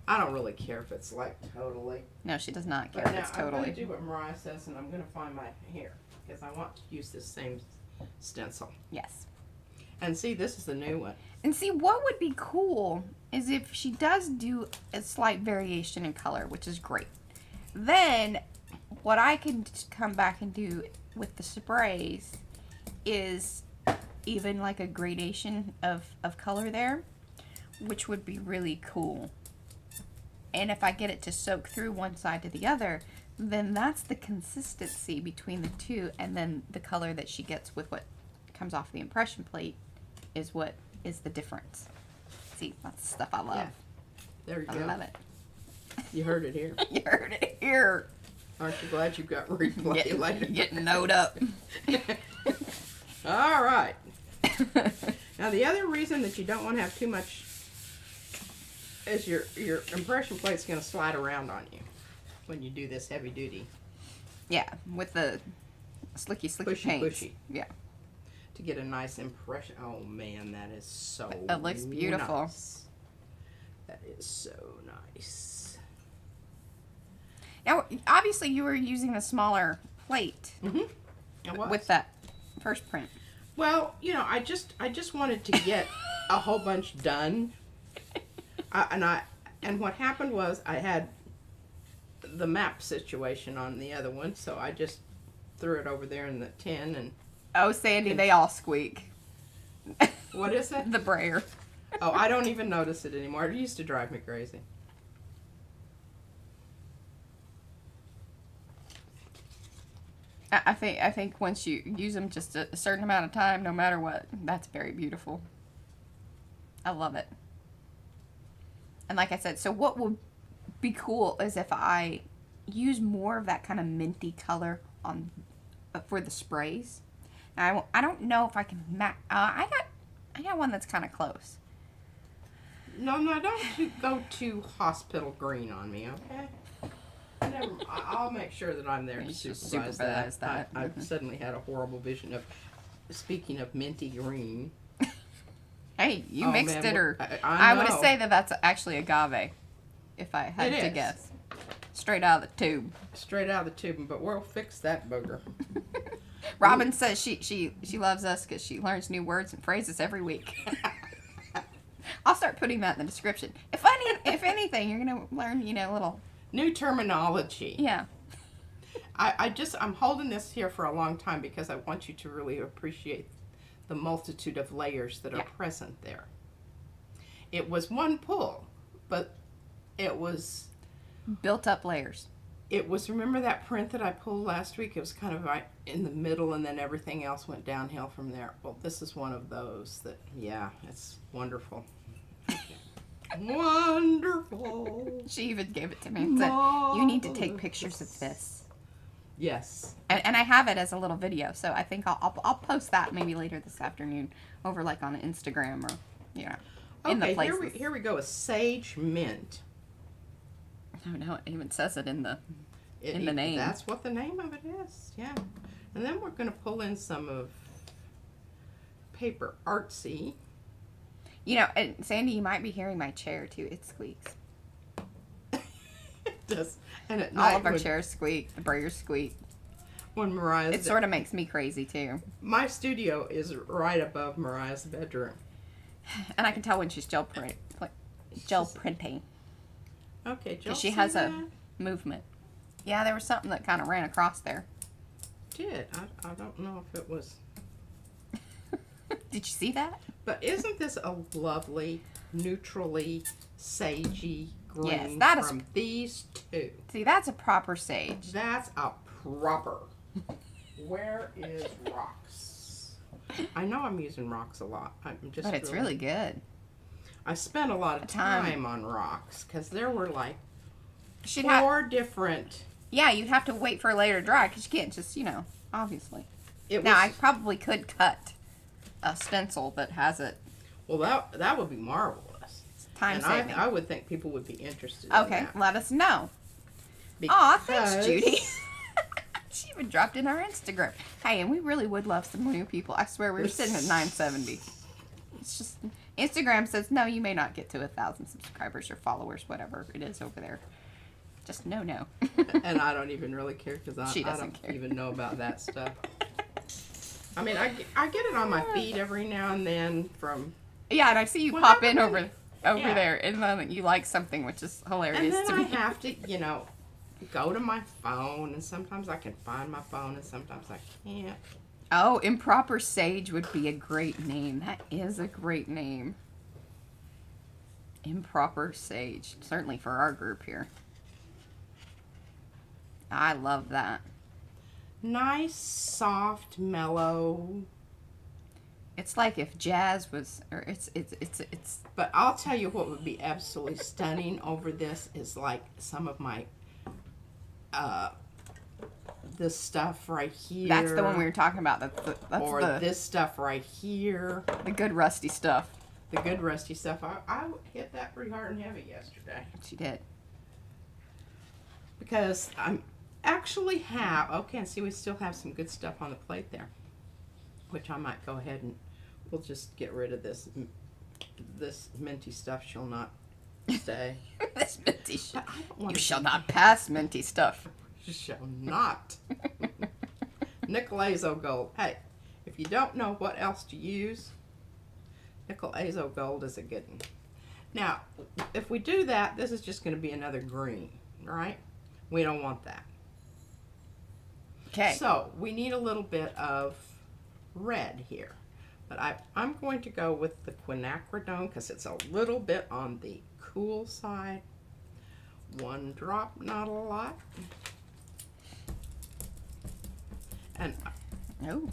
I don't really care if it's like totally. No, she does not care But if now it's I'm going to totally. do what Mariah says, and I'm going to find my here because I want to use this same stencil. Yes. And see, this is the new one. And see, what would be cool is if she does do a slight variation in color, which is great. Then, what I can just come back and do with the sprays is even like a gradation of color there, which would be really cool. And if I get it to soak through one side to the other, then that's the consistency between the two, and then the color that she gets with what comes off the impression plate is what is the difference. See, that's the stuff I love. Yeah. There you I go. love it. You heard it here. You heard it here. Aren't you glad you've got replay later? Getting node up. All right. Now the other reason that you don't want to have too much is your impression plate's going to slide around on you when you do this heavy duty. Yeah, with the slicky Pushy, paints. pushy. Yeah. To get a nice impression. Oh man, that is so It looks beautiful. Nice. That is so nice. Now, obviously, you were using a smaller plate with that first print. Well, you know, I just wanted to get a whole bunch done. And what happened was I had the map situation on the other one, so I just threw it over there in the tin. And Oh, Sandy, they all squeak. what is it? The brayer. Oh, I don't even notice it anymore. It used to drive me crazy. I think once you use them just a certain amount of time, no matter what, that's very beautiful. I love it. And like I said, so what would be cool is if I use more of that kind of minty color on for the sprays. Now, I don't know if I can I got one that's kind of close. No, don't go too hospital green on me, okay? I'll make sure that I'm there to supervise that. I suddenly had a horrible vision of, speaking of minty green. Hey, you mixed man, it, or I would know. say that that's actually agave, if I had It to is. guess. Straight out of the tube. Straight out of the tube, but we'll fix that booger. Robin says she loves us because she learns new words and phrases every week. I'll start putting that in the description. If anything, you're gonna learn, little. New terminology. Yeah. I'm holding this here for a long time because I want you to really appreciate the multitude of layers that are present there. It was one pull, but it was Built up layers. remember that print that I pulled last week? It was kind of right in the middle and then everything else went downhill from there. Well, this is one of those that, yeah, it's wonderful. Wonderful. She even gave it to me and said, "You need to take pictures of this." Yes. And I have it as a little video, so I think I'll post that maybe later this afternoon over like on Instagram or in the Okay, places. here we go. A sage mint. Oh no, it even says it in the name. That's what the name of it is. Yeah. And then we're going to pull in some of Paper Artsy. And Sandy, you might be hearing my chair too. It squeaks. It does. And at All night of our chairs squeak. The Brayers squeak. when Mariah's It sort of makes me crazy too. my studio is right above Mariah's bedroom. And I can tell when she's gel printing. Okay, Jill. Because she has a movement. Yeah, there was something that kind of ran across there. Did. I don't know if it was. Did you see that? But isn't this a lovely, neutrally sagey green Yes, that is- from these two? See, that's a proper sage. That's a proper. Where is rocks? I know I'm using rocks a lot. I'm just. But it's really good. I spent a lot of time. time on rocks because there were like She'd have, 4 different. yeah, you'd have to wait for it later to dry because you can't just, obviously. It Now, I was, probably could cut a stencil that has it well, that would be marvelous. time And saving. I would think people would be interested Okay, in that. let us know. Aw, thanks, Because- Judy. She even dropped in our Instagram. Hey, and we really would love some new people. I swear we were sitting at 970. It's just Instagram says no, you may not get to 1,000 subscribers or followers, whatever it is over there. Just no. And I don't even really care because She I doesn't don't care. even know about that stuff. I mean, I get it on my feed every now and then from. Yeah, and I see you Well, pop that in would over yeah. there, and then you like something, which is And hilarious then to I me. have to, go to my phone, and sometimes I can find my phone, and sometimes I can't. Oh, Improper Sage would be a great name. That is a great name. Improper Sage. Certainly for our group here. I love that. Nice, soft, mellow. It's like if jazz was, or it's. But I'll tell you what would be absolutely stunning over this is like some of my, this stuff right here. That's the one we were talking about. That's or the this stuff right here. the good rusty stuff. The good rusty stuff. I hit that pretty hard and heavy yesterday. She did. Because I'm actually have, okay, and see we still have some good stuff on the plate there. Which I might go ahead and we'll just get rid of this minty stuff. She'll not stay. This minty But I don't want You to shall not pass minty stuff. shall not. Nickel Azo Gold. Hey, if you don't know what else to use, Nickel Azo Gold is a good one. Now, if we do that, this is just going to be another green, right? We don't want that. Okay. So, we need a little bit of red here. But I'm going to go with the quinacridone because it's a little bit on the cool side. 1 drop, not a lot. And Oh,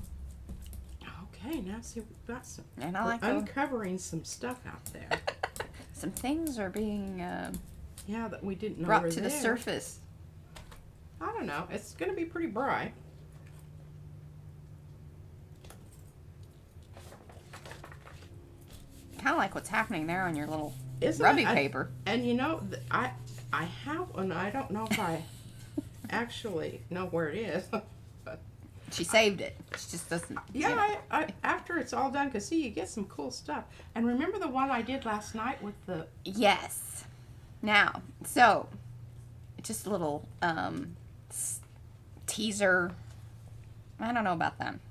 okay, now see we've got some. and I We're like the, uncovering some stuff out there. some things are being Yeah, that we didn't know brought were to the there. surface. I don't know. It's going to be pretty bright. Kind of like what's happening there on your little Isn't rubbing it? paper. And you know, I have one. I don't know if I actually know where it is. But She saved it. She just doesn't. yeah, you know. I after it's all done, cause see, you get some cool stuff. And remember the one I did last night with the Yes. Now, so just a little teaser. I don't know about them.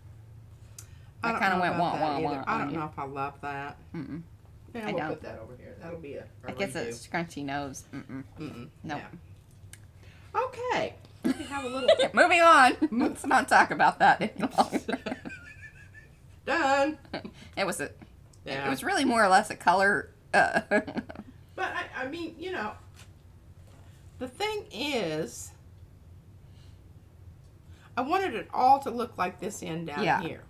I I don't kind of know went about wah that wah either. wah. I on don't you. know if I love that. Mm-mm. Yeah, I we'll don't. put that over here. That'll be a I guess redo. a scrunchy nose. Mm-mm. Nope. Yeah. Okay. We have a little Moving on. Let's not talk about that any longer. done. It was a. Yeah. It was really more or less a color. But I mean, you know, the thing is, I wanted it all to look like this end down Yeah. here.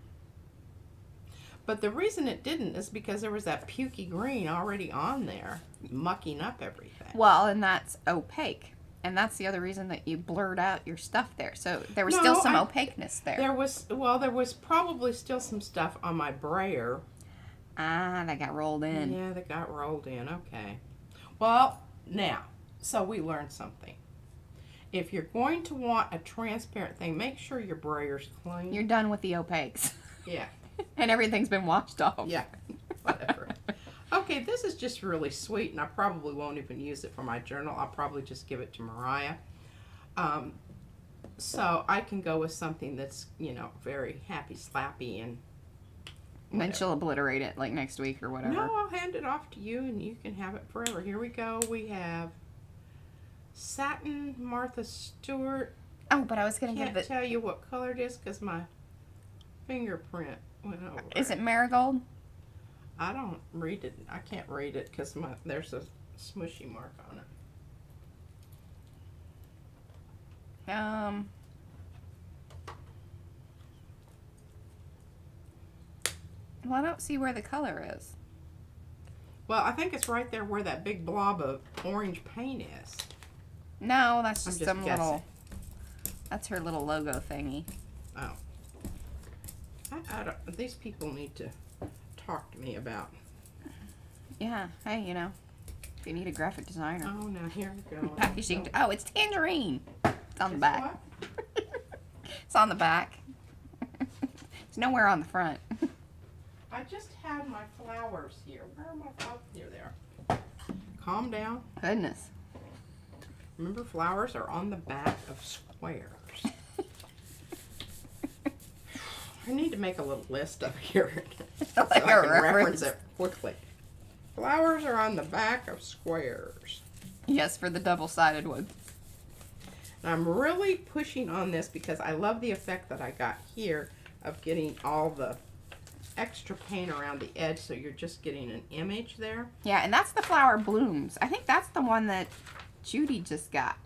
But the reason it didn't is because there was that pukey green already on there, mucking up everything. Well, and that's opaque. And that's the other reason that you blurred out your stuff there. So there was No, still some I- opaqueness there. There was probably still some stuff on my brayer. Ah, that got rolled in. Yeah, that got rolled in. Okay. Well, now, so we learned something. If you're going to want a transparent thing, make sure your brayer's clean. You're done with the opaques. Yeah. And everything's been washed off. Yeah. Whatever. Okay, this is just really sweet, and I probably won't even use it for my journal. I'll probably just give it to Mariah. So I can go with something that's, you know, very happy, slappy, and And then she'll obliterate it like next week or whatever. no, I'll hand it off to you, and you can have it forever. Here we go. We have Satin Martha Stewart. Oh, but I was going to give Can't it. tell you what color it is because my fingerprint went over. Is it marigold? I don't read it. I can't read it because there's a smushy mark on it. Well, I don't see where the color is. Well, I think it's right there where that big blob of orange paint is. No, that's I'm just just some guessing. little. That's her little logo thingy. Oh. I don't, these people need to talk to me about. Yeah. Hey, you know, if you need a graphic designer, Oh, now here we go. packaging. Oh, it's tangerine. It's on the Guess back. what? It's on the back. It's nowhere on the front. I just had my flowers here. Where are my flowers? Here they are. Calm down. Goodness. Remember, flowers are on the back of squares. I need to make a little list up here so I Like a can reference reference. it quickly. Flowers are on the back of squares. Yes, for the double-sided one. And I'm really pushing on this because I love the effect that I got here of getting all the extra paint around the edge, so you're just getting an image there. Yeah, and that's the flower blooms. I think that's the one that Judy just got.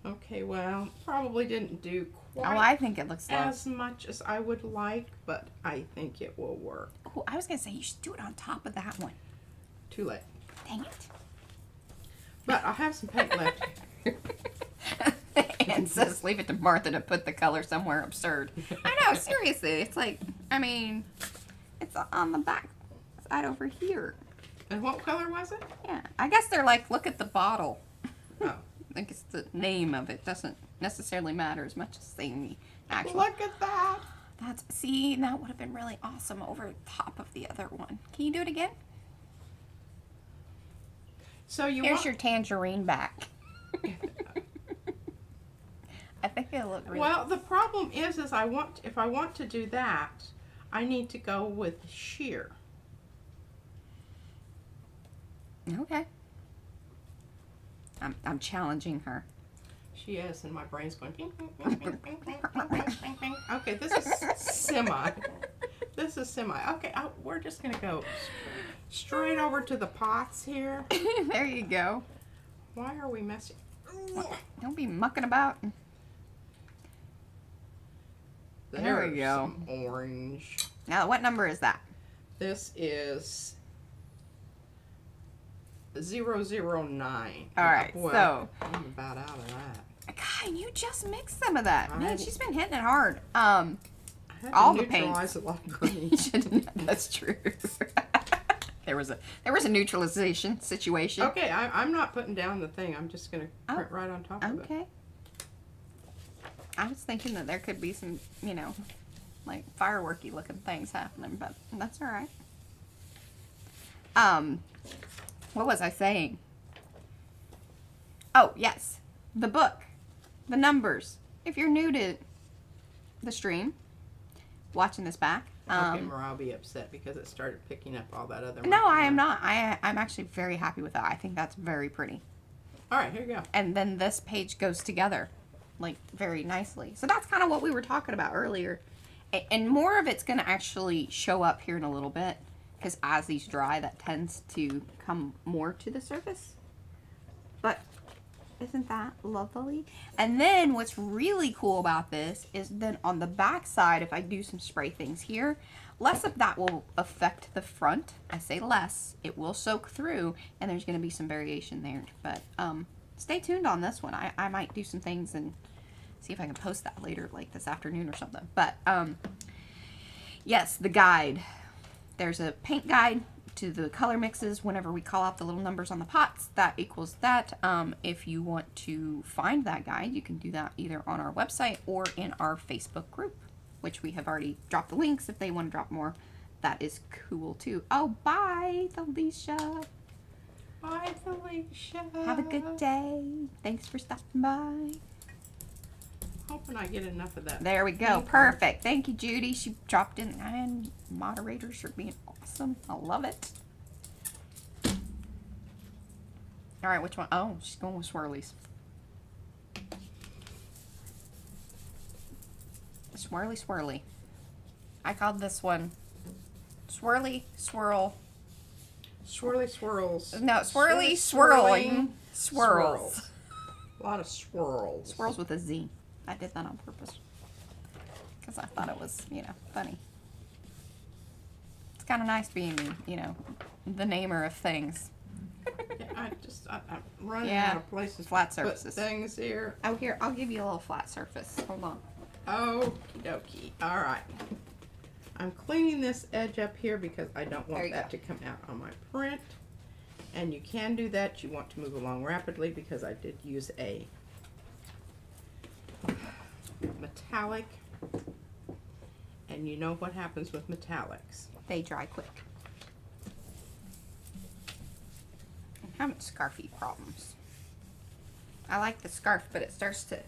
Okay, well, probably didn't do Oh, quite I think it looks like. as much as I would like, but I think it will work. Oh, I was gonna say you should do it on top of that one. Too late. Dang it. But I'll have some paint left. And says leave it to Martha to put the color somewhere absurd. I know, seriously. It's like, I mean, it's on the back side over here. And what color was it? Yeah, I guess they're like, look at the bottle. Oh. I think it's the name of it doesn't necessarily matter as much as saying the actual. Look at that. See, that would have been really awesome over top of the other one. Can you do it again? So you Here's want... your tangerine back. I think it'll look really. Well, the problem is if I want to do that, I need to go with sheer. Okay. I'm challenging her. She is, and my brain's going. Ping, ping, ping, ping, ping, ping, ping, ping, ping. Okay, this is semi. This is semi. Okay, we're just gonna go straight over to the pots here. There you go. Why are we messing? Don't be mucking about. There we go. Some orange. Now, what number is that? This is 009. All right, boy, so I'm about out of that. God, you just mixed some of that. Man, she's been hitting it hard. I had All to the paints. neutralize a lot of green. That's true. there was a neutralization situation. Okay, I'm not putting down the thing. I'm just gonna print right on top of it. Okay. I was thinking that there could be some, you know, like fireworky looking things happening, but that's all right. What was I saying? Oh, yes. The book. The numbers. If you're new to the stream, watching this back. Okay, Mariah will be upset because it started picking up all that other. No, I am not. I'm actually very happy with that. I think that's very pretty. All right, here you go. And then this page goes together, like, very nicely. So that's kind of what we were talking about earlier. And more of it's going to actually show up here in a little bit. Because as these dry, that tends to come more to the surface. But isn't that lovely? And then what's really cool about this is then on the back side, if I do some spray things here, less of that will affect the front. I say less. It will soak through, and there's going to be some variation there. But stay tuned on this one. I might do some things and see if I can post that later, like this afternoon or something. But yes, the guide. There's a paint guide to the color mixes. Whenever we call out the little numbers on the pots, that equals that. If you want to find that guide, you can do that either on our website or in our Facebook group, which we have already dropped the links. If they want to drop more, that is cool too. Oh, bye, Felicia. Bye, Felicia. Have a good day. Thanks for stopping by. Hoping I get enough of that. There we go. Perfect. Thank you, Judy. She dropped in, and moderators are being awesome. I love it. All right, which one? Oh, she's going with swirlies. Swirly, swirly. I called this one swirly, swirl. Swirly swirls. No, swirly, swirling, swirls. A lot of swirls. Swirls with a Z. I did that on purpose because I thought it was, you know, funny. It's kind of nice being, you know, the namer of things. Yeah, I'm running out of places flat to put surfaces. things here. Oh, here, I'll give you a little flat surface. Hold on. Okie dokie. All right. I'm cleaning this edge up here because I don't want that to come out on my print. And you can do that. You want to move along rapidly because I did use a metallic, and you know what happens with metallics. They dry quick. I'm having scarfy problems. I like the scarf, but it starts to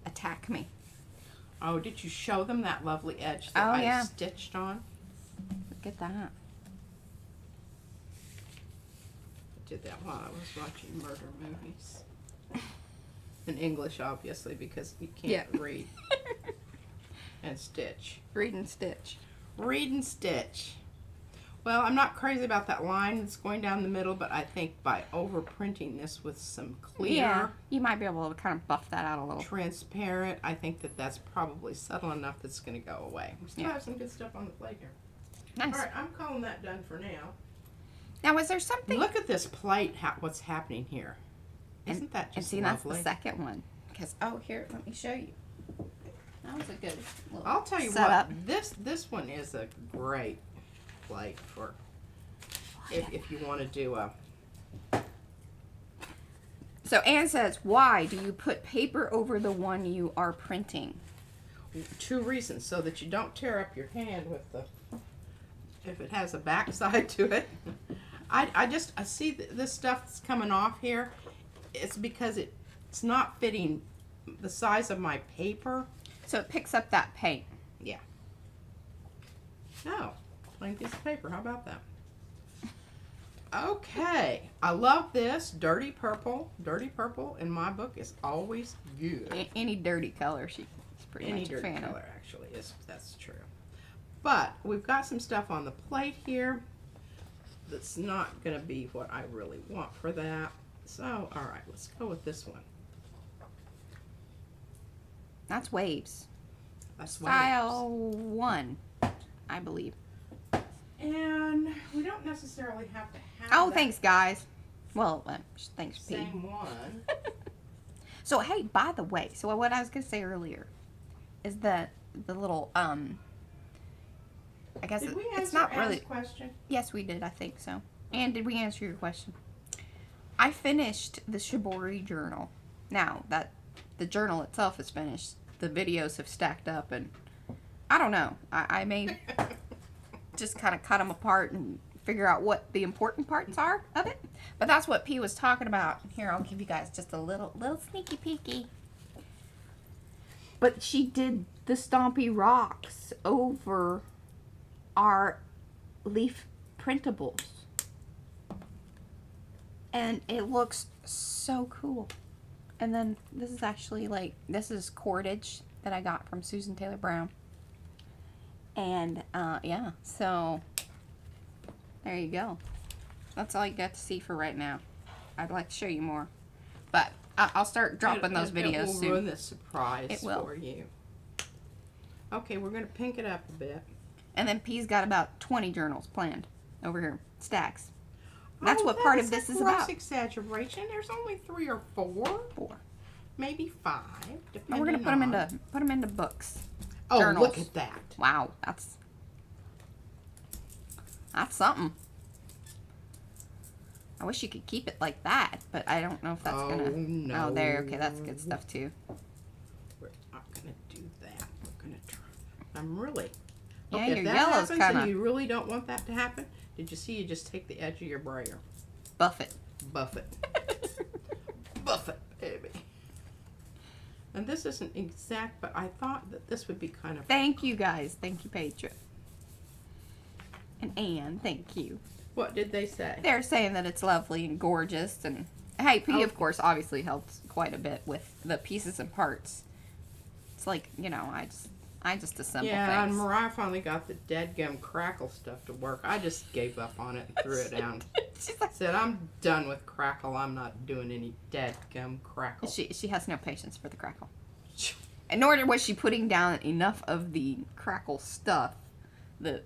attack me. Oh, did you show them that lovely edge that I stitched on? Look at that. I did that while I was watching murder movies. In English, obviously, because you can't read and stitch. Read and stitch. Read and stitch. Well, I'm not crazy about that line that's going down the middle, but I think by overprinting this with some clear, you might be able to kind of buff that out a little. Transparent, I think that that's probably subtle enough that's going to go away. We still have some good stuff on the plate here. Nice. All right, I'm calling that done for now. Now, was there something? Look at this plate, what's happening here. Isn't that just lovely? lovely? That's the second one. Because, oh, here, let me show you. That was a good little I'll tell you setup. what, this one is a great plate for if you want to do a... So Anne says, why do you put paper over the one you are printing? 2 reasons. So that you don't tear up your hand with the... if it has a backside to it. I see this stuff that's coming off here. It's because it's not fitting the size of my paper. So it picks up that paint. Yeah. No. Plain piece of paper. How about that? Okay. I love this. Dirty purple. Dirty purple in my book is always good. Any dirty color she's pretty Any much a dirty fan color actually is. That's true. But we've got some stuff on the plate here that's not going to be what I really want for that. So, all right, let's go with this one. That's waves. That's Style 1, I believe. And we don't necessarily have to have Oh, that thanks, guys. Well, thanks, P. same one. So, hey, by the way, so what I was going to say earlier is that the little, I guess Did we it's answer not Anne's really. question? Yes, we did. I think so. And did we answer your question? I finished the Shibori journal. Now that the journal itself is finished, the videos have stacked up, and I don't know. I may just kind of cut them apart and figure out what the important parts are of it. But that's what P was talking about. Here, I'll give you guys just a little sneaky peeky. But she did the Stompy Rocks over our leaf printables. And it looks so cool. And then this is actually this is cordage that I got from Susan Taylor Brown. And yeah, so there you go. That's all you got to see for right now. I'd like to show you more, but I'll start dropping those videos It will soon. ruin the surprise It will. for you. Okay, we're going to pink it up a bit. And then P's got about 20 journals planned over here, stacks. That's Oh, what part that of this is a gross about. exaggeration. There's only 3 or 4, 4. maybe 5, depending And we're gonna put them into books. Oh, journals. look at that! Wow, that's something. I wish you could keep it like that, but I don't know if that's gonna. No. Oh, there. Okay, that's good stuff too. We're not gonna do that. We're gonna try. I'm really. Yeah, Okay, your if that yellow's happens kinda- and you really don't want that to happen, did you see? You just take the edge of your brayer, Buff it. buff it, buff it, baby. And this isn't exact, but I thought that this would be kind of. Thank you guys. Thank you, Petra. And Anne, thank you. What did they say? They're saying that it's lovely and gorgeous, and hey, P Oh. of course obviously helps quite a bit with the pieces and parts. It's like, you know, I just assemble Yeah, and things. Mariah finally got the deadgum crackle stuff to work. I just gave up on it and threw it down. She's like, Said, I'm done with crackle. I'm not doing any deadgum crackle. she has no patience for the crackle. And nor was she putting down enough of the crackle stuff that,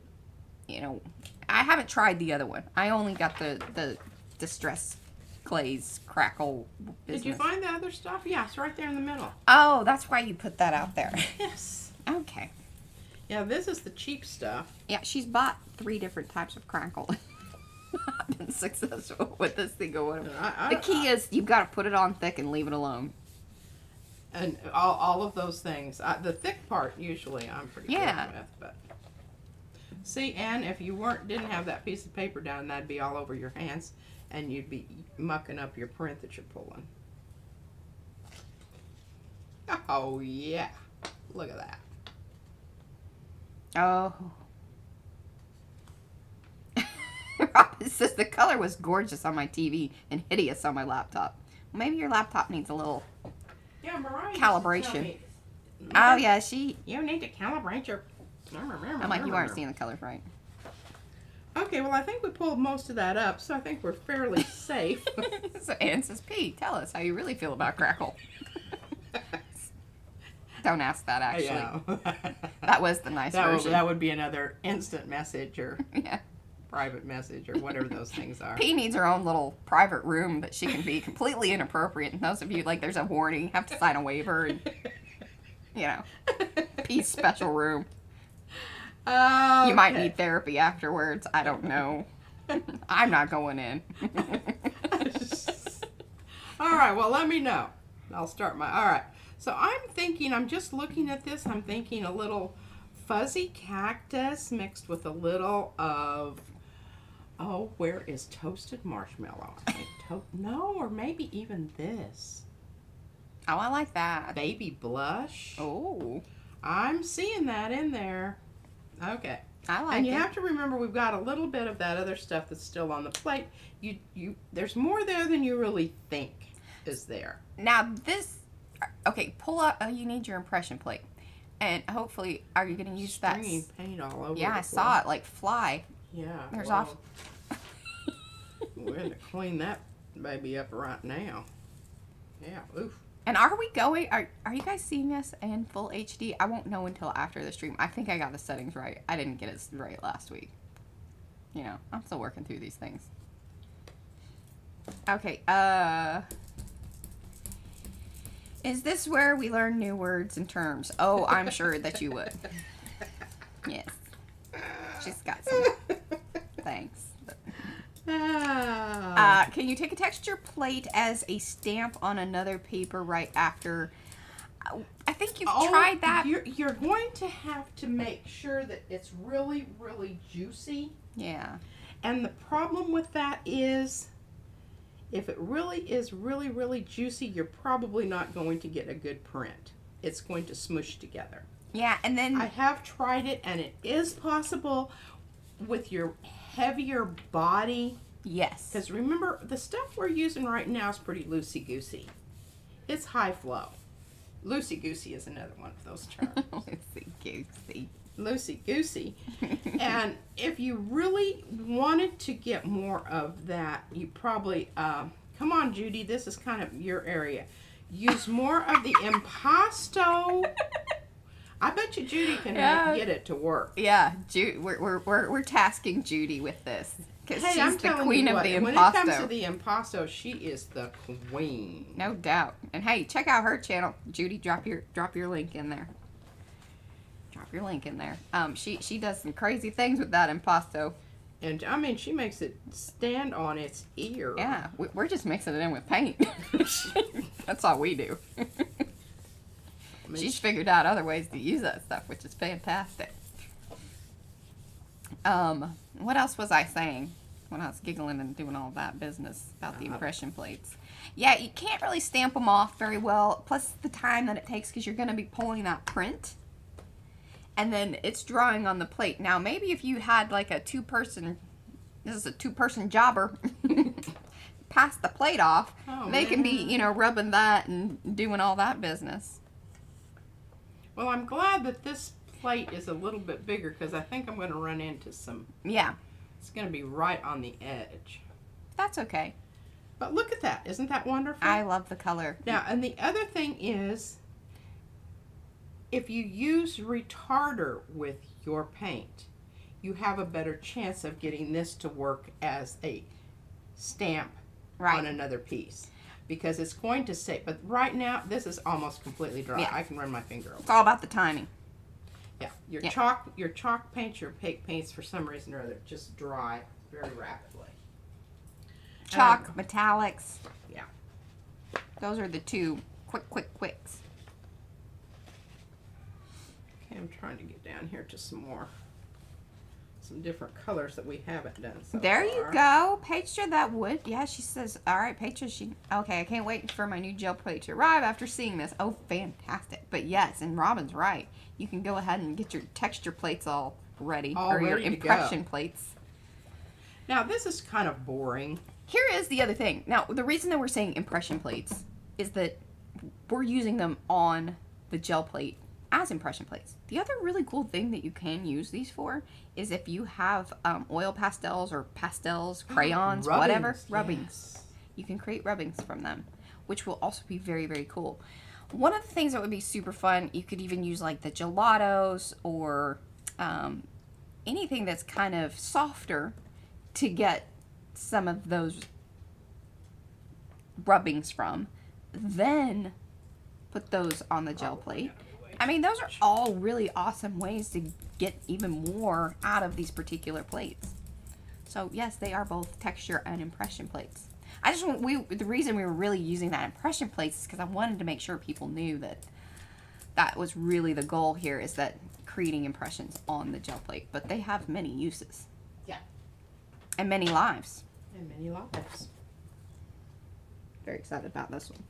you know, I haven't tried the other one. I only got the Distress Glaze crackle business. Did you find the other stuff? Yeah, it's right there in the middle. Oh, that's why you put that out there. Yes. Okay. Yeah, this is the cheap stuff. Yeah, she's bought 3 different types of crackle. I've been successful with this thing going. The key is you've got to put it on thick and leave it alone. And all of those things. The thick part, usually, I'm pretty good with. But see, Anne, if you didn't have that piece of paper down, that'd be all over your hands, and you'd be mucking up your print that you're pulling. Oh, yeah. Look at that. Oh. Robin says the color was gorgeous on my TV and hideous on my laptop. Well, maybe your laptop needs a little Yeah, Mariah calibration. Oh, yeah, You need to calibrate your... I'm like, you aren't seeing the colors right. Okay, well, I think we pulled most of that up, so I think we're fairly safe. So Anne says, P, tell us how you really feel about crackle. Don't ask that, actually. Yeah. That was the nice version. That would be another instant message or Yeah. private message or whatever those things are. P needs her own little private room that she can be completely inappropriate. And those of you, like, there's a warning, you have to sign a waiver, and, you know, P's special room. You might need therapy afterwards. I don't know. I'm not going in. All right, well, let me know. I'll start all right. So I'm just looking at this, I'm thinking a little fuzzy cactus mixed with a little of, where is toasted marshmallow? I think no, or maybe even this. Oh, I like that. Baby blush. Oh. I'm seeing that in there. Okay. I like it. And you have to remember we've got a little bit of that other stuff that's still on the plate. There's more there than you really think is there. Now this, okay, pull up, you need your impression plate. And hopefully, are you going to use that? Stringy paint all over. Yeah, I saw it, like fly. Yeah. There's well, we're going to clean that baby up right now. Yeah, oof. And are we going? Are you guys seeing this in full HD? I won't know until after the stream. I think I got the settings right. I didn't get it right last week. You know, I'm still working through these things. Okay, is this where we learn new words and terms? Oh, I'm sure that you would. Yes. She's got some. Thanks. Can you take a texture plate as a stamp on another paper right after? I think you've tried that. You're going to have to make sure that it's really, really juicy. Yeah. And the problem with that is, if it really is really, really juicy, you're probably not going to get a good print. It's going to smush together. Yeah, and then I have tried it, and it is possible with your heavier body. Yes. Because remember, the stuff we're using right now is pretty loosey-goosey. It's high flow. Loosey-goosey is another one of those terms. Loosey-goosey. Loosey-goosey. And if you really wanted to get more of that, you probably, come on, Judy, this is kind of your area. Use more of the impasto. I bet you Judy can get it to work. Yeah, we're tasking Judy with this because Hey, she's I'm the telling queen you of what, the when it comes impasto. to the impasto, she is the queen. No doubt. And hey, check out her channel, Judy. Drop your link in there. Drop your link in there. She does some crazy things with that impasto. And I mean, she makes it stand on its ear. Yeah, we're just mixing it in with paint. That's all we do. She's figured out other ways to use that stuff, which is fantastic. What else was I saying when I was giggling and doing all that business about the impression plates? Yeah, you can't really stamp them off very well, plus the time that it takes because you're going to be pulling that print. And then it's drawing on the plate. Now, maybe if you had like a two-person jobber, pass the plate off, they can be, you know, rubbing that and doing all that business. Well, I'm glad that this plate is a little bit bigger because I think I'm going to run into some. Yeah. It's going to be right on the edge. That's okay. But look at that. Isn't that wonderful? I love the color. Now, and the other thing is, if you use retarder with your paint, you have a better chance of getting this to work as a stamp on another piece. Because it's going to stay, but right now, this is almost completely dry. Yeah. I can run my finger over it. It's all about the timing. Yeah, your chalk paints, your cake paints, for some reason or other, just dry very rapidly. Chalk, metallics. Yeah. Those are the two quicks. Okay, I'm trying to get down here to some different colors that we haven't done so There far. you go. Petra, that would. Yeah, she says, all right, Petra, okay, I can't wait for my new gel plate to arrive after seeing this. Oh, fantastic. But yes, and Robin's right. You can go ahead and get your texture plates all ready. Or your impression plates. Now, this is kind of boring. Here is the other thing. Now, the reason that we're saying impression plates is that we're using them on the gel plate as impression plates. The other really cool thing that you can use these for is if you have oil pastels or pastels, crayons, whatever, rubbings. Yes. You can create rubbings from them, which will also be very, very cool. One of the things that would be super fun, you could even use like the gelatos or anything that's kind of softer to get some of those rubbings from. Then put those on the gel plate. I mean, those are all really awesome ways to get even more out of these particular plates. So yes, they are both texture and impression plates. The reason we were really using that impression plates is because I wanted to make sure people knew that that was really the goal here, is that creating impressions on the gel plate. But they have many uses. Yeah. And many lives. And many lives. Very excited about this one.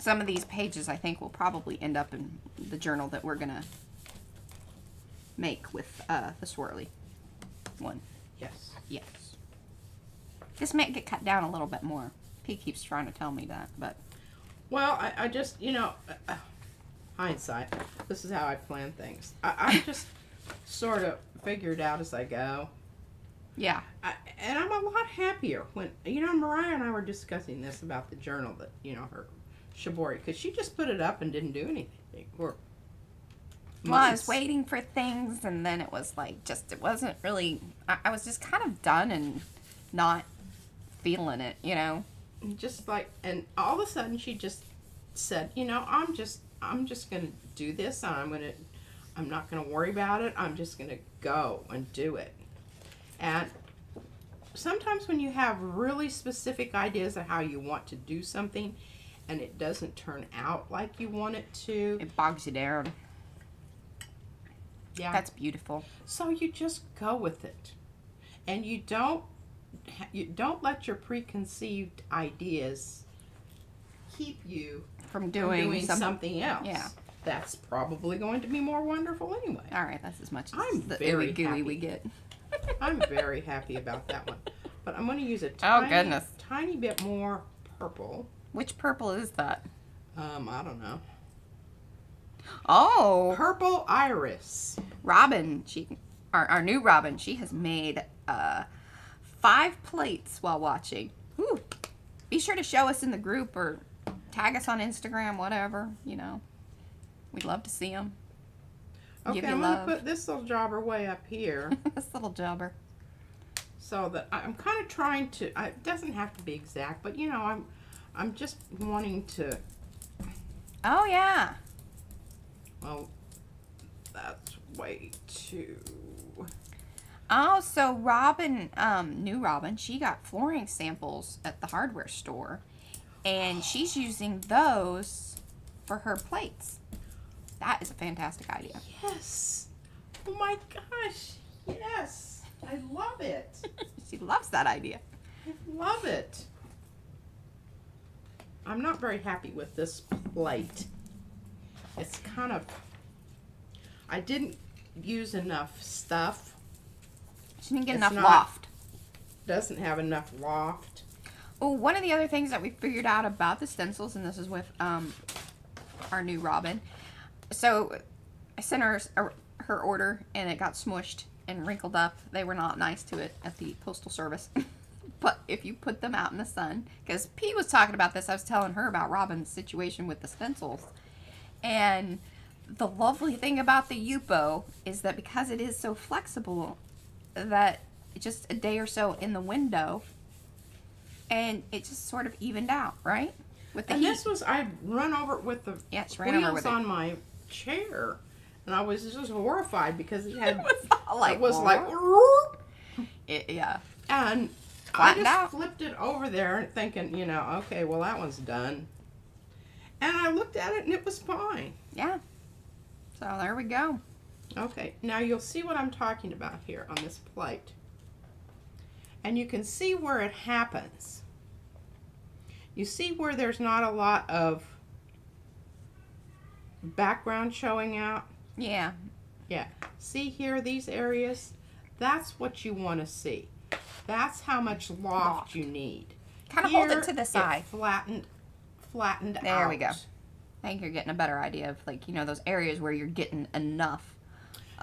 Some of these pages I think will probably end up in the journal that we're going to make with the swirly one. Yes. Yes. This might get cut down a little bit more. He keeps trying to tell me that, but... Well, I just, hindsight, this is how I plan things. I just sort of figure it out as I go. Yeah. And I'm a lot happier when, Mariah and I were discussing this about the journal that, Chipboard, because she just put it up and didn't do anything. Or Well, I was months. waiting for things, and then it was like, it wasn't really, I was just kind of done and not feeling it, you know? Just like, and all of a sudden she just said, you know, I'm just gonna do this. I'm not gonna worry about it. I'm just gonna go and do it. And sometimes when you have really specific ideas of how you want to do something, and it doesn't turn out like you want it to, It bogs you down. yeah. That's beautiful. So you just go with it, and you don't let your preconceived ideas keep you From doing something else. Yeah. That's probably going to be more wonderful anyway. All right, that's as much as I'm the very ooey gooey happy. we get. I'm very happy about that one. But I'm going to use a goodness. tiny bit more purple. Which purple is that? I don't know. Oh, Purple iris. Robin. Our new Robin. She has made 5 plates while watching. Whew. Be sure to show us in the group or tag us on Instagram, whatever. You know, we'd love to see them. Okay, Give you I'm going to love. put this little jobber way up here. This little jobber. So that I'm kind of trying to, it doesn't have to be exact, but you know, I'm just wanting to, Oh yeah. well, that's way too, Oh, so Robin, new Robin, she got flooring samples at the hardware store, and she's using those for her plates. That is a fantastic idea. yes, oh my gosh, yes, I love it, She loves that idea. I love it. I'm not very happy with this plate. It's kind of, I didn't use enough stuff. She didn't get It's enough not- loft. Doesn't have enough loft. Oh, one of the other things that we figured out about the stencils, and this is with our new Robin. So I sent her her order, and it got smushed and wrinkled up. They were not nice to it at the postal service. But if you put them out in the sun, because P was talking about this, I was telling her about Robin's situation with the stencils. And the lovely thing about the Yupo is that because it is so flexible, that just a day or so in the window, and it just sort of evened out, right? With the And heat. this was, I run over it with the Yeah, she ran over wheels with it. on my chair, and I was just horrified because it had, It was all like, it was like, yeah. and I Flattened just out. flipped it over there thinking, you know, okay, well that one's done. And I looked at it and it was fine. Yeah. So there we go. Okay, now you'll see what I'm talking about here on this plate. And you can see where it happens. You see where there's not a lot of background showing out? Yeah. Yeah. See here, these areas? That's what you want to see. That's how much loft you need. Kind of hold Here, it to the side. flattened out. There we go. I think you're getting a better idea of, like, you know, those areas where you're getting enough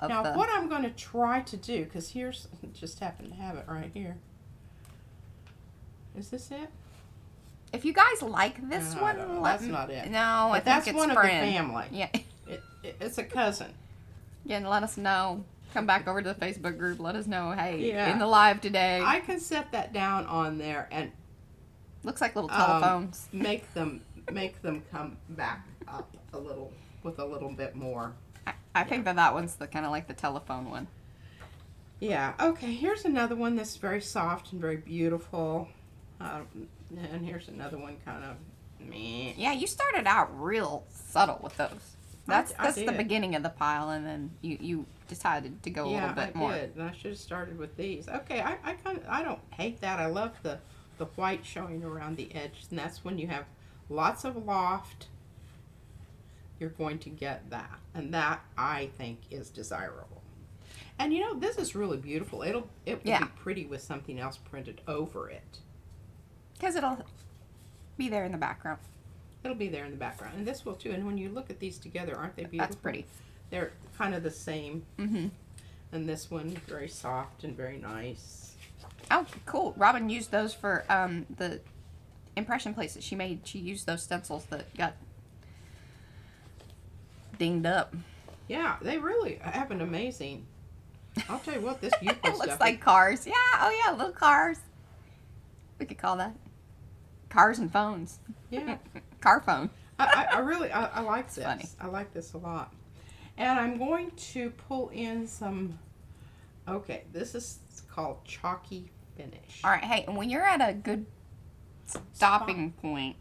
of Now, the... what I'm going to try to do, because here's, just happen to have it right here. Is this it? If you guys like this No, one, no, let that's me... not it. No, I But think that's it's one friend. of the family. Yeah. It's a cousin. Yeah, and let us know. Come back over to the Facebook group. Let us know, hey, Yeah. in the live today. I can set that down on there and Looks like little telephones. make them come back up a little with a little bit more. I think that one's the kind of like the telephone one. Yeah. Okay. Here's another one that's very soft and very beautiful. And here's another one kind of meh. Yeah, you started out real subtle with those. That's I the did. beginning of the pile, and then you decided to go a little bit I more. did, and I should have started with these. Okay, I don't hate that. I love the white showing around the edge, and that's when you have lots of loft. You're going to get that, and that I think is desirable. And you know, this is really beautiful. It will Yeah. be pretty with something else printed over it. Because it'll be there in the background. It'll be there in the background, and this will too. And when you look at these together, aren't they beautiful? That's pretty. They're kind of the same. Mm-hmm. And this one, very soft and very nice. Oh, cool. Robin used those for the impression plates that she made, she used those stencils that got dinged up. Yeah, they really have an amazing. I'll tell you what, this Yupo It looks stuff. like cars. Yeah, oh yeah, little cars. We could call that cars and phones. Yeah. Car phone. I really like this. Funny. I like this a lot. And I'm going to pull in some. Okay, this is called Chalky Finish. All right, hey, and when you're at a good stopping point,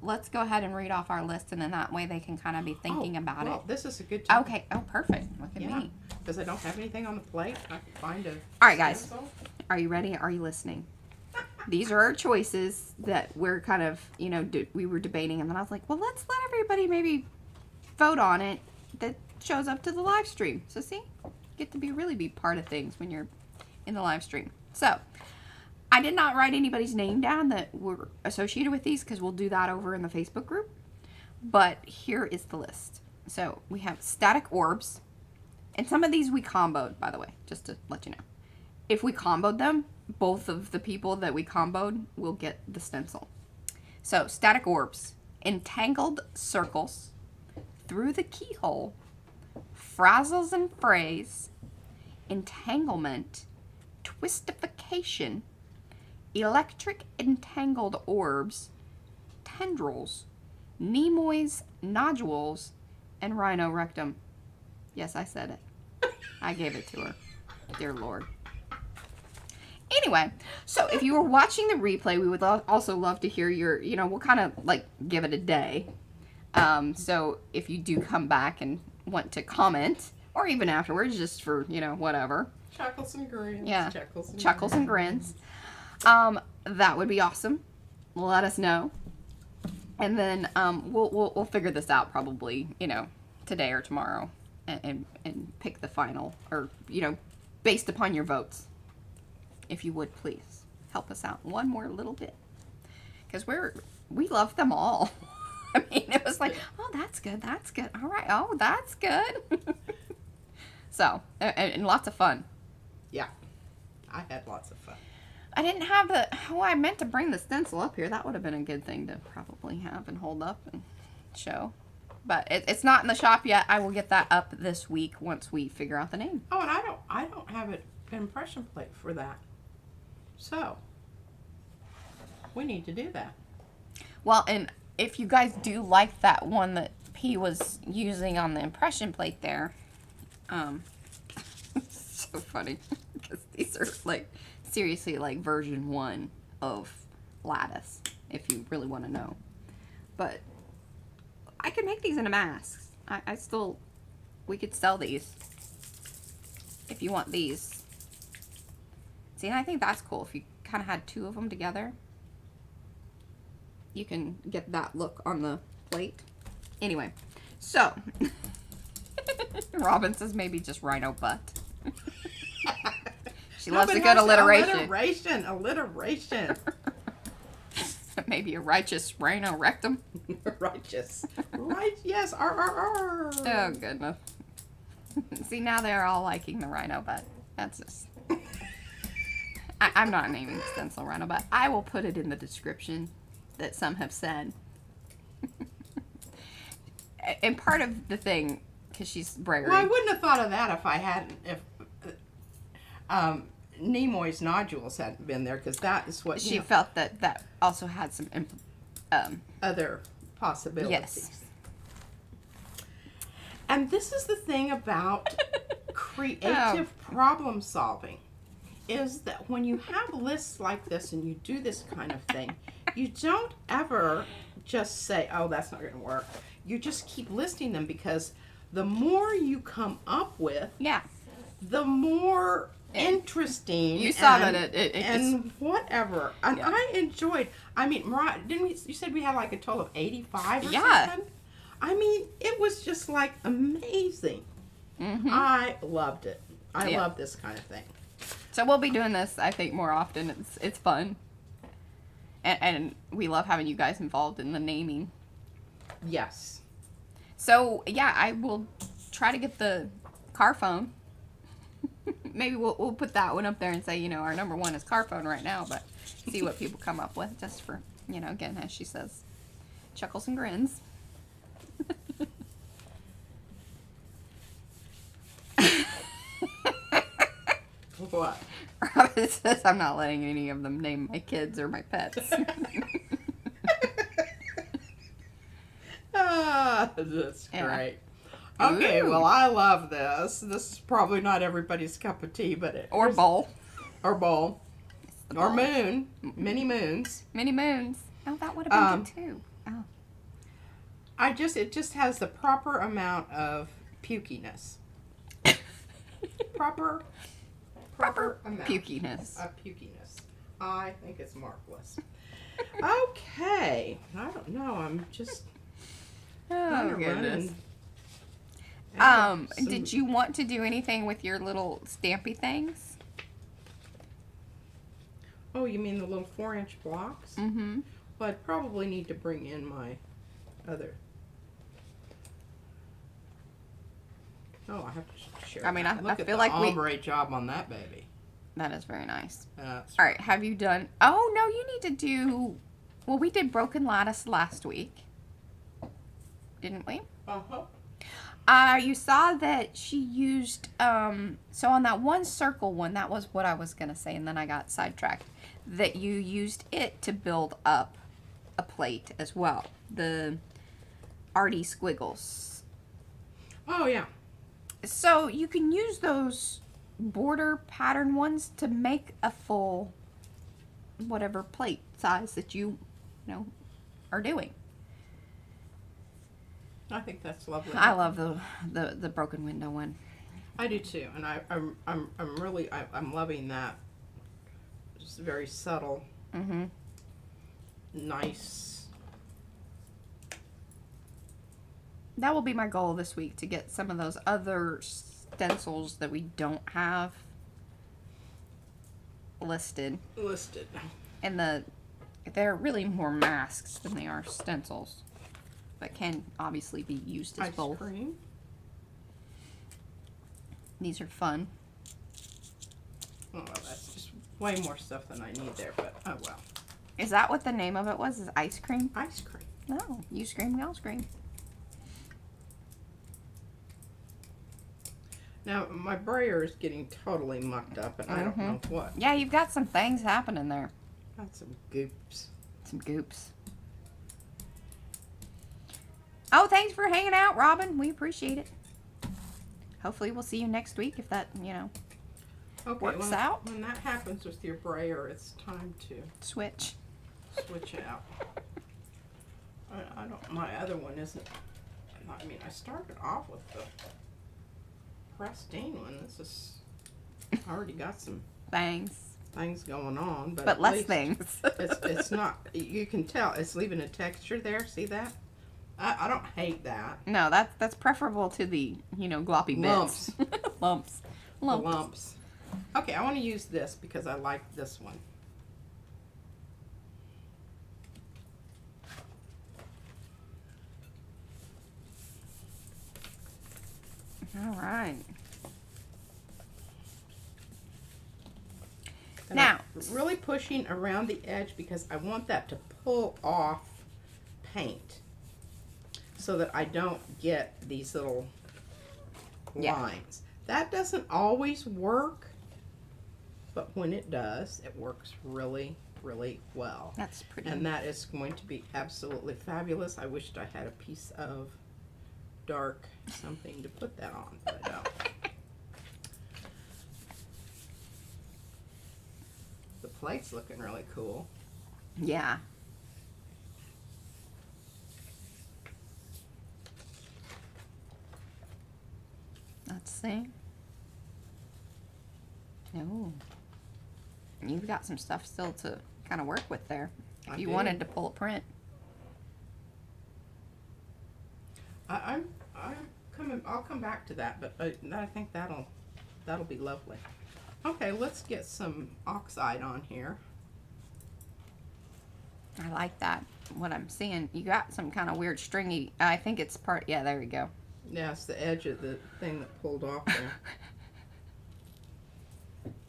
let's go ahead and read off our list, and then that way they can kind of be thinking about it. This is a good time. Okay. Oh, perfect. Look at me. Because I don't have anything on the plate. I can find a. All right, guys. stencil. Are you ready? Are you listening? These are our choices that we're kind of, we were debating, and then I was like, well, let's let everybody maybe vote on it that shows up to the live stream. So see, get to really be part of things when you're in the live stream. So I did not write anybody's name down that were associated with these because we'll do that over in the Facebook group. But here is the list. So we have static orbs, and some of these we comboed, by the way, just to let you know. If we comboed them, both of the people that we comboed will get the stencil. So, static orbs, entangled circles, through the keyhole, frazzles and frays, entanglement, twistification, electric entangled orbs, tendrils, Nimoy's nodules, and rhino rectum. Yes, I said it. I gave it to her. Dear Lord. Anyway, so if you were watching the replay, we would also love to hear your, we'll kind of like give it a day. So if you do come back and want to comment, or even afterwards, just for, whatever. Chuckles and grins. Yeah. Chuckles and grins. That would be awesome. Let us know. And then we'll figure this out probably, today or tomorrow and pick the final, or, based upon your votes. If you would please help us out one more little bit, because we love them all. I mean, it was like, oh, that's good, all right, oh, that's good. So and lots of fun. Yeah, I had lots of fun. I didn't have I meant to bring the stencil up here. That would have been a good thing to probably have and hold up and show, but it's not in the shop yet. I will get that up this week once we figure out the name. Oh, and I don't have an impression plate for that. So, we need to do that. Well, and if you guys do like that one that P was using on the impression plate there, so funny, because these are like, seriously, like version 1 of lattice, if you really want to know. But I can make these into masks. We could sell these if you want these. See, and I think that's cool. If you kind of had 2 of them together, you can get that look on the plate. Anyway, so Robin says maybe just rhino butt. She loves a good alliteration. Alliteration. Maybe a righteous rhino rectum. Righteous. Right, yes. R. Oh, goodness. See, now they're all liking the rhino butt. That's just... I'm not naming the stencil rhino, but I will put it in the description that some have said. And part of the thing, because she's bragging. Well, I wouldn't have thought of that if I hadn't, if Nimoy's nodules hadn't been there, because that is what she felt that also had some other possibilities. Yes. And this is the thing about creative problem solving, is that when you have lists like this and you do this kind of thing, you don't ever just say, oh, that's not going to work. You just keep listing them, because the more you come up with, the more interesting you saw that and whatever. And I enjoyed, I mean, Mariah, you said we had like a total of 85 or something? I mean, it was just like amazing. Mm-hmm. I loved it. I love this kind of thing. So we'll be doing this, I think, more often. It's fun. And we love having you guys involved in the naming. Yes. So, yeah, I will try to get the car phone. Maybe we'll put that one up there and say, our number 1 is car phone right now, but see what people come up with, just for you know, again, as she says, chuckles and grins. What? Robin says I'm not letting any of them name my kids or my pets. That's Yeah. great. Okay, Ooh. well, I love this. This is probably not everybody's cup of tea, but it Or bowl. or bowl The or bowl. moon, mini moons. Mini moons. Oh, that would have been good too. Oh. It just has the proper amount of pukiness. proper amount Pukiness. of pukiness. I think it's marvelous. Okay, I don't know. I'm just Oh, gonna goodness. run and Did you want to do anything with your little stampy things? Oh, you mean the little 4-inch blocks? Mm-hmm. Well, I'd probably need to bring in my other. Oh, I have to share. I mean, that. I Look at feel the like we- ombre job on that baby. That is very nice. That's All right, have you done... Oh, no, you need to do... Well, we did broken lattice last week. Didn't we? uh-huh. You saw that she used... So on that one circle one, that was what I was going to say, and then I got sidetracked. That you used it to build up a plate as well. The arty squiggles. Oh yeah. So you can use those border pattern ones to make a full whatever plate size that you are doing. I think that's lovely. I love the broken window one. I do too, and I'm loving that. Just very subtle, Mm-hmm. nice. That will be my goal this week, to get some of those other stencils that we don't have listed. And they're really more masks than they are stencils, but can obviously be used as Ice both. cream. These are fun. Oh, well, that's just way more stuff than I need there, but oh well. Is that what the name of it was? Is ice cream? Ice cream. No, you scream, y'all scream. Now, my brayer is getting totally mucked up, and I don't know what. Yeah, you've got some things happening there. Got some goops. Some goops. Oh, thanks for hanging out, Robin. We appreciate it. Hopefully we'll see you next week if that, Okay, works out. When that happens with your brayer, it's time to Switch. switch out. I don't. My other one isn't. I mean, I started off with the pristine one. This is. I already got some Thanks. things going on, but But at less least things. it's not. You can tell it's leaving a texture there. See that? I don't hate that. No, that's preferable to the, gloppy bits. Lumps. The lumps. Okay, I want to use this because I like this one. All right. And Now, I'm really pushing around the edge because I want that to pull off paint so that I don't get these little lines. That doesn't always work, but when it does, it works really, really well. that's pretty. And that is going to be absolutely fabulous. I wished I had a piece of dark something to put that on, but I don't. The plate's looking really cool. Yeah. Let's see. Oh. You've got some stuff still to kind of work with there. If you wanted to pull a print. I'm coming. I'll come back to that, but I think that'll be lovely. Okay, let's get some oxide on here. I like that. What I'm seeing, you got some kind of weird stringy. I think it's part. Yeah, there we go. Yeah, it's the edge of the thing that pulled off there.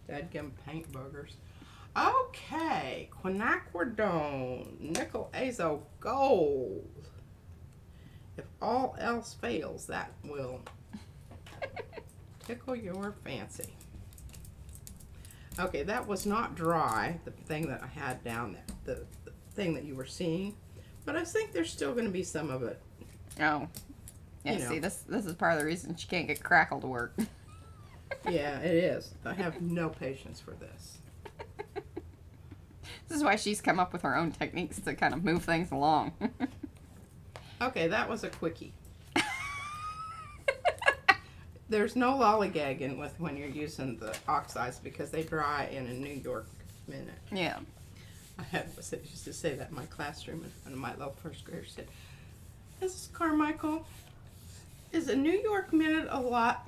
Dadgum paint buggers. Okay, quinacridone, nickel azo gold. If all else fails, that will tickle your fancy. Okay, that was not dry, the thing that I had down there, the thing that you were seeing, but I think there's still going to be some of it. Oh. Yeah, You know. see, this is part of the reason she can't get Crackle to work. Yeah, it is. I have no patience for this. This is why she's come up with her own techniques to kind of move things along. Okay, that was a quickie. There's no lollygagging with when you're using the oxides because they dry in a New York minute. Yeah. I used to say that in my classroom, and my little first grader said, Mrs. Carmichael, is a New York minute a lot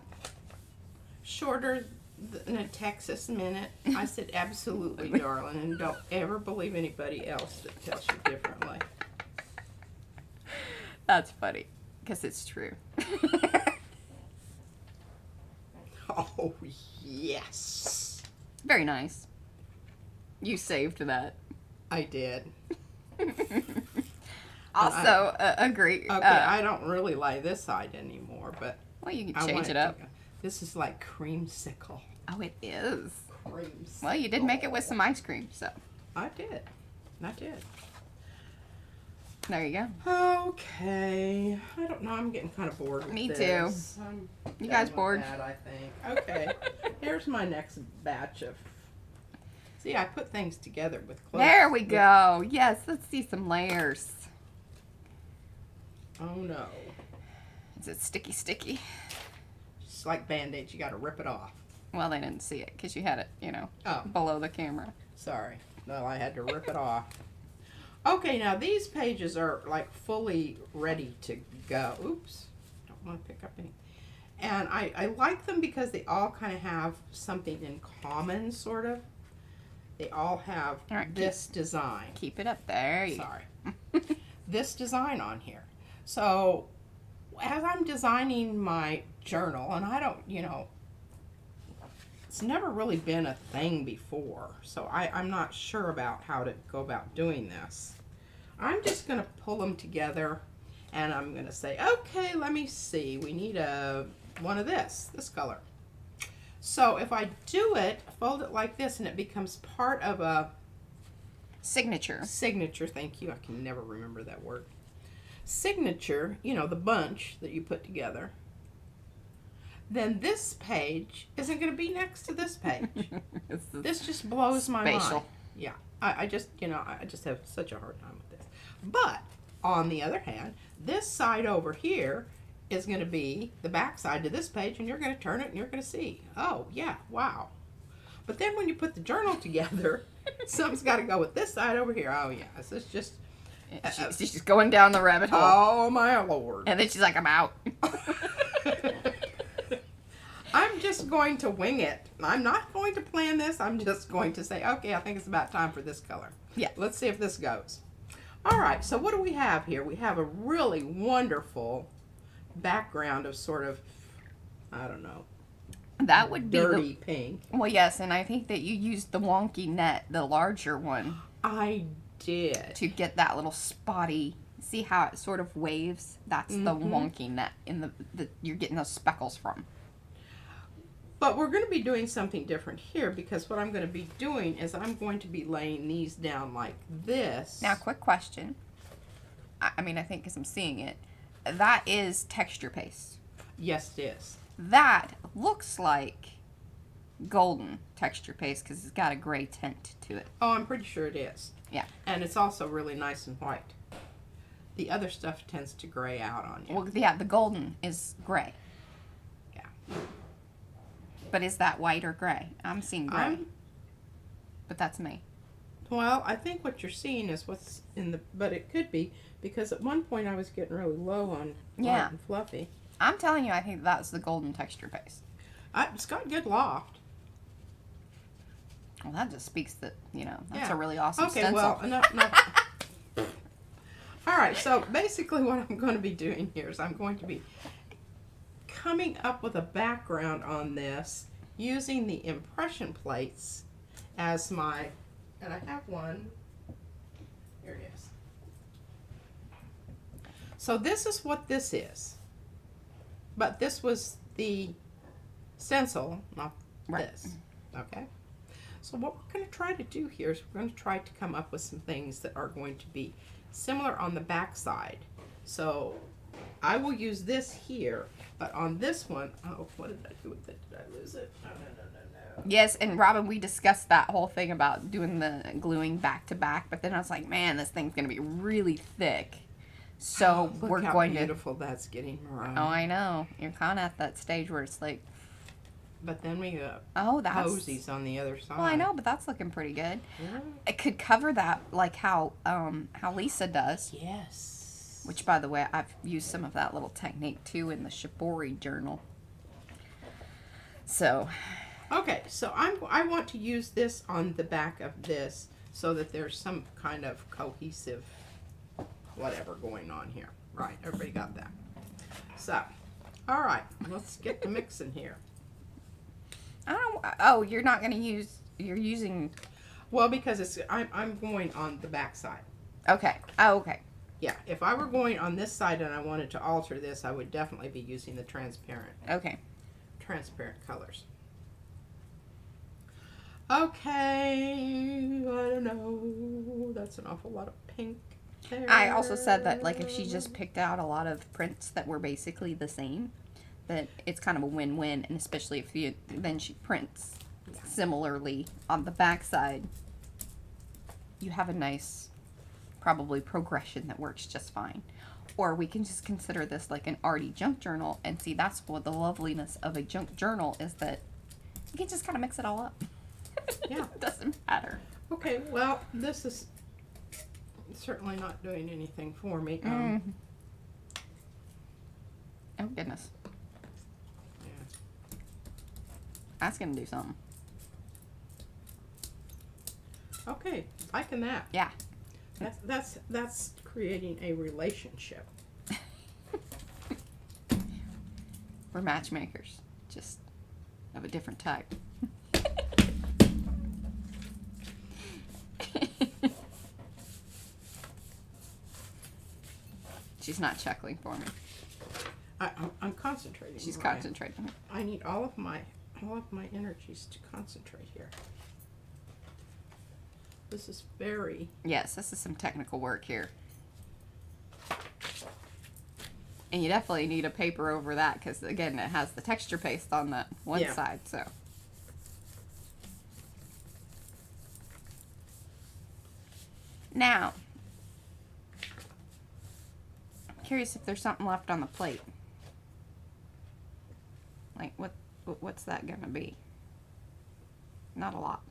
shorter than a Texas minute? I said, absolutely, darling, and don't ever believe anybody else that tells you differently. That's funny, because it's true. Oh, yes. Very nice. You saved that. I did. Also, agree. Okay, I don't really like this side anymore, but Well, you I can change want it up. This is like creamsicle. Oh, it is. Creamsicle. Well, you did make it with some ice cream, so I did. I did. there you go. Okay. I don't know. I'm getting kind of bored with Me this. too. I'm You done guys with bored? that, I think. Okay. Here's my next batch of... See, I put things together with clothes. There we go. Yes, let's see some layers. Oh, no. Is it sticky? Just like Band-Aids, you got to rip it off. Well, they didn't see it because you had it, Oh. below the camera. Sorry. No, I had to rip it off. Okay, now these pages are like fully ready to go. Oops. Don't want to pick up any. And I like them because they all kind of have something in common, sort of. They all have All right, this design. Keep it up there. Sorry. This design on here. So, as I'm designing my journal, and I don't, it's never really been a thing before, so I'm not sure about how to go about doing this. I'm just going to pull them together, and I'm going to say, okay, let me see. We need one of this color. So if I do it, fold it like this, and it becomes part of a Signature. thank you. I can never remember that word. Signature, the bunch that you put together. Then this page isn't going to be next to this page. This just blows my mind. Spatial. Yeah, I just have such a hard time with this. But on the other hand, this side over here is going to be the back side to this page, and you're going to turn it and you're going to see, oh yeah, wow. But then when you put the journal together, something's got to go with this side over here. Oh yeah, so it's just She's just going down the rabbit hole. oh my Lord. And then she's like, I'm out. I'm just going to wing it. I'm not going to plan this. I'm just going to say, okay, I think it's about time for this color. Yeah. Let's see if this goes. All right, so what do we have here? We have a really wonderful background of sort of, I don't know, That would be dirty pink. Well, yes, and I think that you used the wonky net, the larger one, I did. to get that little spotty. See how it sort of waves? That's the wonky net in the you're getting those speckles from. But we're going to be doing something different here because what I'm going to be doing is I'm going to be laying these down like this. Now, quick question. I mean, I think because I'm seeing it, that is texture paste. Yes, it is. That looks like golden texture paste because it's got a gray tint to it. Oh, I'm pretty sure it is. Yeah. And it's also really nice and white. The other stuff tends to gray out on you. Well, yeah, the golden is gray. Yeah. But is that white or gray? I'm seeing gray. But that's me. Well, I think what you're seeing is what's in the, but it could be because at one point I was getting really low on white and fluffy. I'm telling you, I think that's the golden texture paste. It's got good loft. Well, that just speaks that, that's Yeah. a really awesome Okay, stencil. well, no. All right, so basically what I'm going to be doing here is I'm going to be coming up with a background on this using the impression plates as my And I have one. Here it is. So this is what this is. But this was the stencil, not this. Okay. So what we're going to try to do here is we're going to try to come up with some things that are going to be similar on the back side. So I will use this here, but on this one, oh, what did I do with it? Did I lose it? Oh, no. Yes, and Robin, we discussed that whole thing about doing the gluing back to back, but then I was like, man, this thing's going to be really thick. So Look we're how going beautiful that's getting, Mariah. Oh, I know. You're kind of at that stage where it's like, But then we got that's posies on the other side. Well, I know, but that's looking pretty good. Yeah. It could cover that like how Lisa does. Yes. Which, by the way, I've used some of that little technique too in the Chipboard journal. So. Okay, so I want to use this on the back of this so that there's some kind of cohesive whatever going on here. Right, everybody got that. So, all right, let's get the mixing here. Oh, you're not going to use, you're using. Well, because I'm going on the back side. Okay. Oh, okay. Yeah, if I were going on this side and I wanted to alter this, I would definitely be using the transparent colors. Okay, I don't know. That's an awful lot of pink there. I also said that, like, if she just picked out a lot of prints that were basically the same, that it's kind of a win-win, and especially if then she prints similarly on the back side, you have a nice, probably progression that works just fine. Or we can just consider this like an arty junk journal, and see, that's what the loveliness of a junk journal is, that you can just kind of mix it all up. Yeah. It doesn't matter. Okay, well, this is certainly not doing anything for me. Oh, goodness. Yeah. That's going to do something. Okay, liking that. Yeah. That's creating a relationship. We're matchmakers, just of a different type. She's not chuckling for me. I'm concentrating. She's Mariah. concentrating. I need all of my energies to concentrate here. This is very. Yes, this is some technical work here. And you definitely need a paper over that, because again, it has the texture paste on that one side, so. Now, I'm curious if there's something left on the plate. Like, what's that gonna be? Not a lot.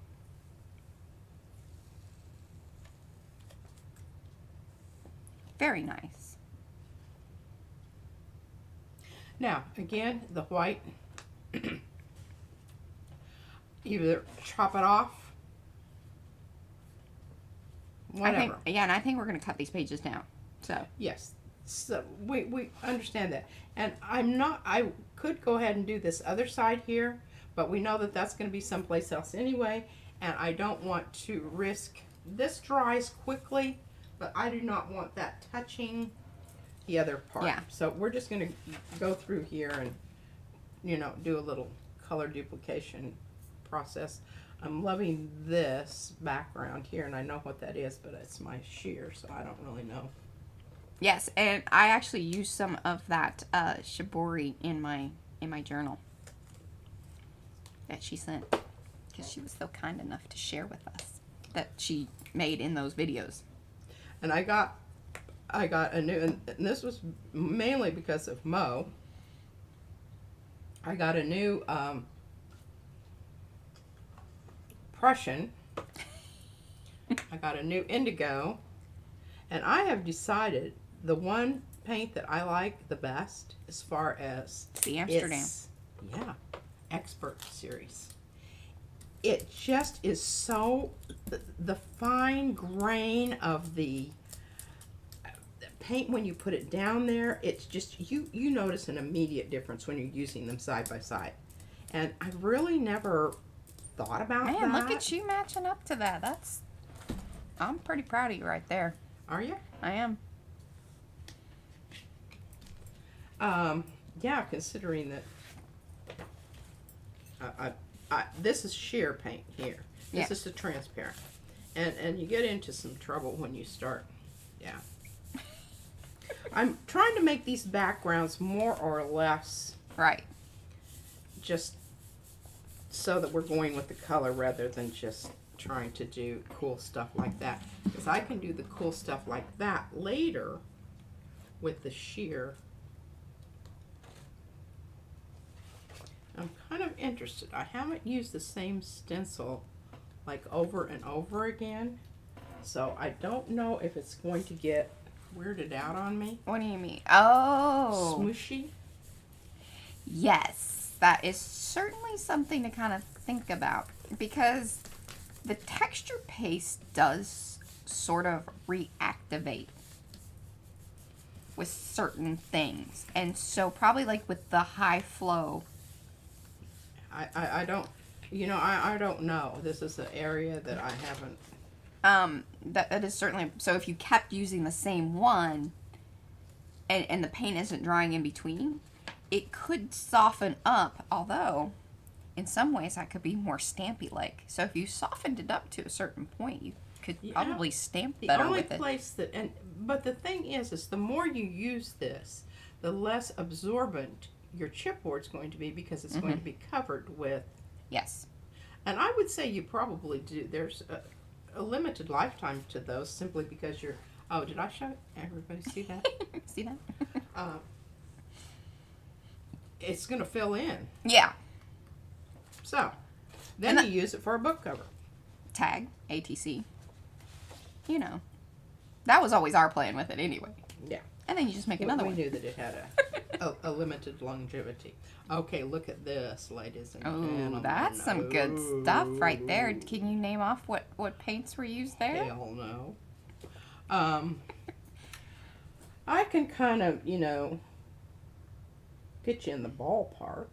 Very nice. Now, again, the white, either chop it off, whatever. And I think we're going to cut these pages down. So Yes, so we understand that. And I could go ahead and do this other side here, but we know that that's going to be someplace else anyway, and I don't want to risk, this dries quickly, but I do not want that touching the other part. Yeah. So we're just going to go through here and, do a little color duplication process. I'm loving this background here, and I know what that is, but it's my sheer, so I don't really know. yes, and I actually used some of that shibori in my journal that she sent, because she was so kind enough to share with us that she made in those videos. And I got a new, and this was mainly because of Mo. I got a new Prussian. I got a new indigo, and I have decided the one paint that I like the best, as far as The Amsterdam. Expert series. It just is so, the fine grain of the paint when you put it down there, it's just, you notice an immediate difference when you're using them side by side. And I really never thought about that. Man, look at you matching up to that. That's I'm pretty proud of you right there. Are you? I am. Yeah, considering that this is sheer paint here. This Yeah. is the transparent. And you get into some trouble when you start. Yeah. I'm trying to make these backgrounds more or less Right. just so that we're going with the color rather than just trying to do cool stuff like that. Because I can do the cool stuff like that later with the sheer. I'm kind of interested. I haven't used the same stencil like over and over again. So I don't know if it's going to get weirded out on me. What do you mean? Oh. Smooshy. Yes. That is certainly something to kind of think about, because the texture paste does sort of reactivate with certain things. And so probably like with the high flow. I don't, I don't know. This is an area that I haven't. That is certainly, so if you kept using the same one and the paint isn't drying in between, it could soften up, although in some ways that could be more stampy like. So if you softened it up to a certain point, you could probably stamp The better only with it. place that, but the thing is the more you use this, the less absorbent your chipboard's going to be, because it's going to be covered with. Yes. And I would say you probably do. There's a limited lifetime to those, simply because you're. Oh, did I show everybody see that? See that? It's going to fill in. Yeah. So, then And you use it for a book cover. Tag, ATC. You know. That was always our plan with it anyway. Yeah. And then you just make another We one. knew that it had a limited longevity. Okay, look at this, ladies and gentlemen. Oh, that's some good stuff right there. Can you name off what paints were used there? Hell no. I can kind of, get you in the ballpark.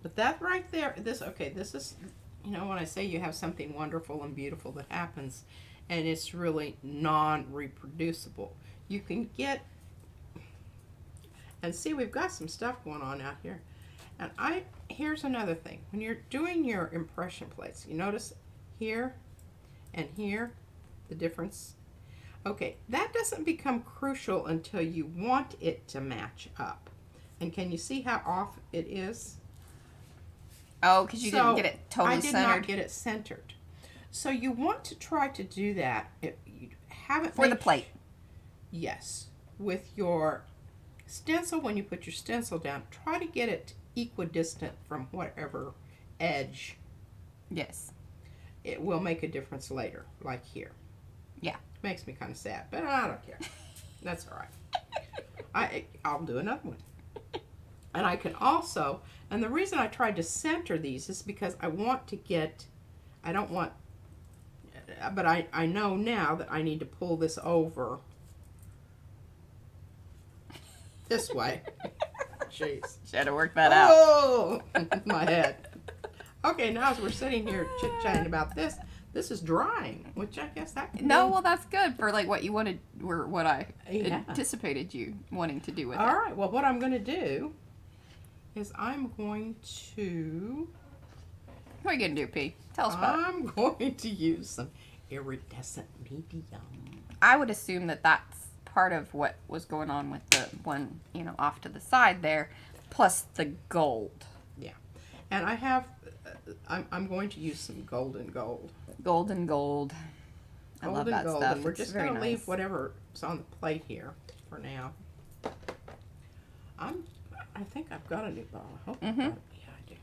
But that right there, this is, when I say you have something wonderful and beautiful that happens, and it's really non-reproducible. You can get, and see, we've got some stuff going on out here. And here's another thing. When you're doing your impression plates, you notice here and here, the difference. Okay, that doesn't become crucial until you want it to match up. And can you see how off it is? Oh, because you didn't get it totally centered. I did not get it centered. So you want to try to do that. If you haven't For the plate. Yes. With your stencil, when you put your stencil down, try to get it equidistant from whatever edge. Yes. It will make a difference later, like here. Yeah. Makes me kind of sad, but I don't care. That's all right. I'll do another one. And I can also, and the reason I tried to center these is because I want to get, I don't want, but I know now that I need to pull this over this way. Jeez. Should have worked that out. Oh, my head. Okay, now as we're sitting here chit-chatting about this is drying, which I guess that can No, be. well, that's good for like what you wanted, or what I Yeah. anticipated you wanting to do with All it. right, well, what I'm going to do is I'm going to... What are you going to do, P? Tell us about it. I'm going to use some iridescent medium. I would assume that that's part of what was going on with the one, off to the side there, plus the gold. Yeah. And I have... I'm going to use some golden gold. Golden gold. I love that Gold. stuff. And we're It's just very going to leave nice. whatever's on the plate here for now. I think I've got a new bottle. I hope I've got it. Yeah, I do.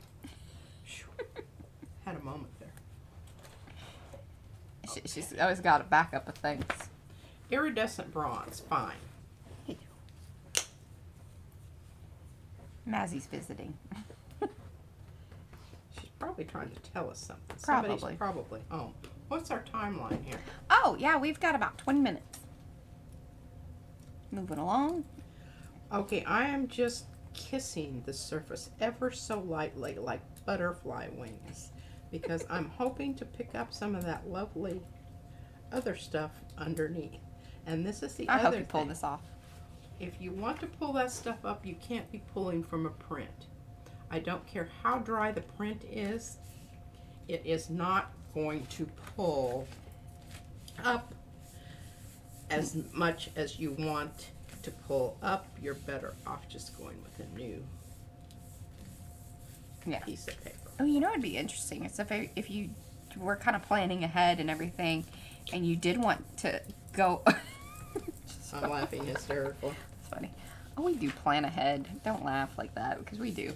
Phew. Had a moment there. She's always got a backup of things. Iridescent bronze, fine. Mazzie's visiting. She's probably trying to tell us something. Probably. Somebody's probably home. What's our timeline here? Oh, yeah, we've got about 20 minutes. Moving along. Okay, I am just kissing the surface ever so lightly, like butterfly wings, because I'm hoping to pick up some of that lovely other stuff underneath. And this is the I other hope thing. you pull this off. If you want to pull that stuff up, you can't be pulling from a print. I don't care how dry the print is, it is not going to pull up as much as you want to pull up. You're better off just going with a new piece of paper. Oh, you know what'd be interesting? It's if you were kind of planning ahead and everything, and you did want to go. I'm laughing hysterical. It's funny. Oh, we do plan ahead. Don't laugh like that, because we do.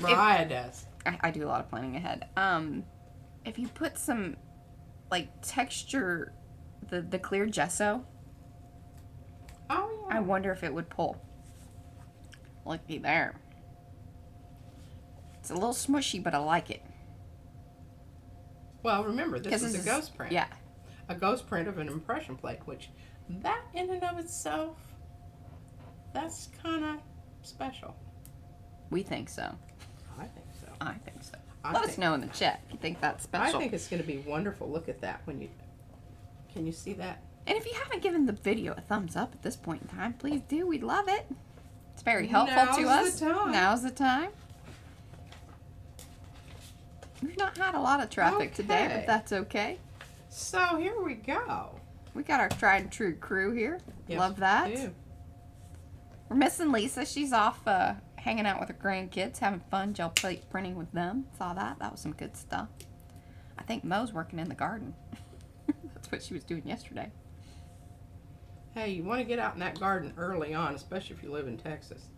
Mariah does. I do a lot of planning ahead. If you put some, like, texture, the clear gesso, Oh, yeah. I wonder if it would pull. Looky there. It's a little smushy, but I like it. Well, remember, this 'Cause is a ghost print. Yeah. A ghost print of an impression plate, which that in and of itself, that's kind of special. We think so. I think so. I think so. Let us know in the chat if you think that's special. I think it's going to be wonderful. Look at that. Can you see that? And if you haven't given the video a thumbs up at this point in time, please do. We'd love it. It's very helpful to us. Now's the time. Now's the time. We've not had a lot of traffic today, Okay. but that's okay. So here we go. We got our tried and true crew here. Yes, Love that. we do. We're missing Lisa. She's off hanging out with her grandkids, having fun gel plate printing with them. Saw that. That was some good stuff. I think Mo's working in the garden. That's what she was doing yesterday. Hey, you want to get out in that garden early on, especially if you live in Texas.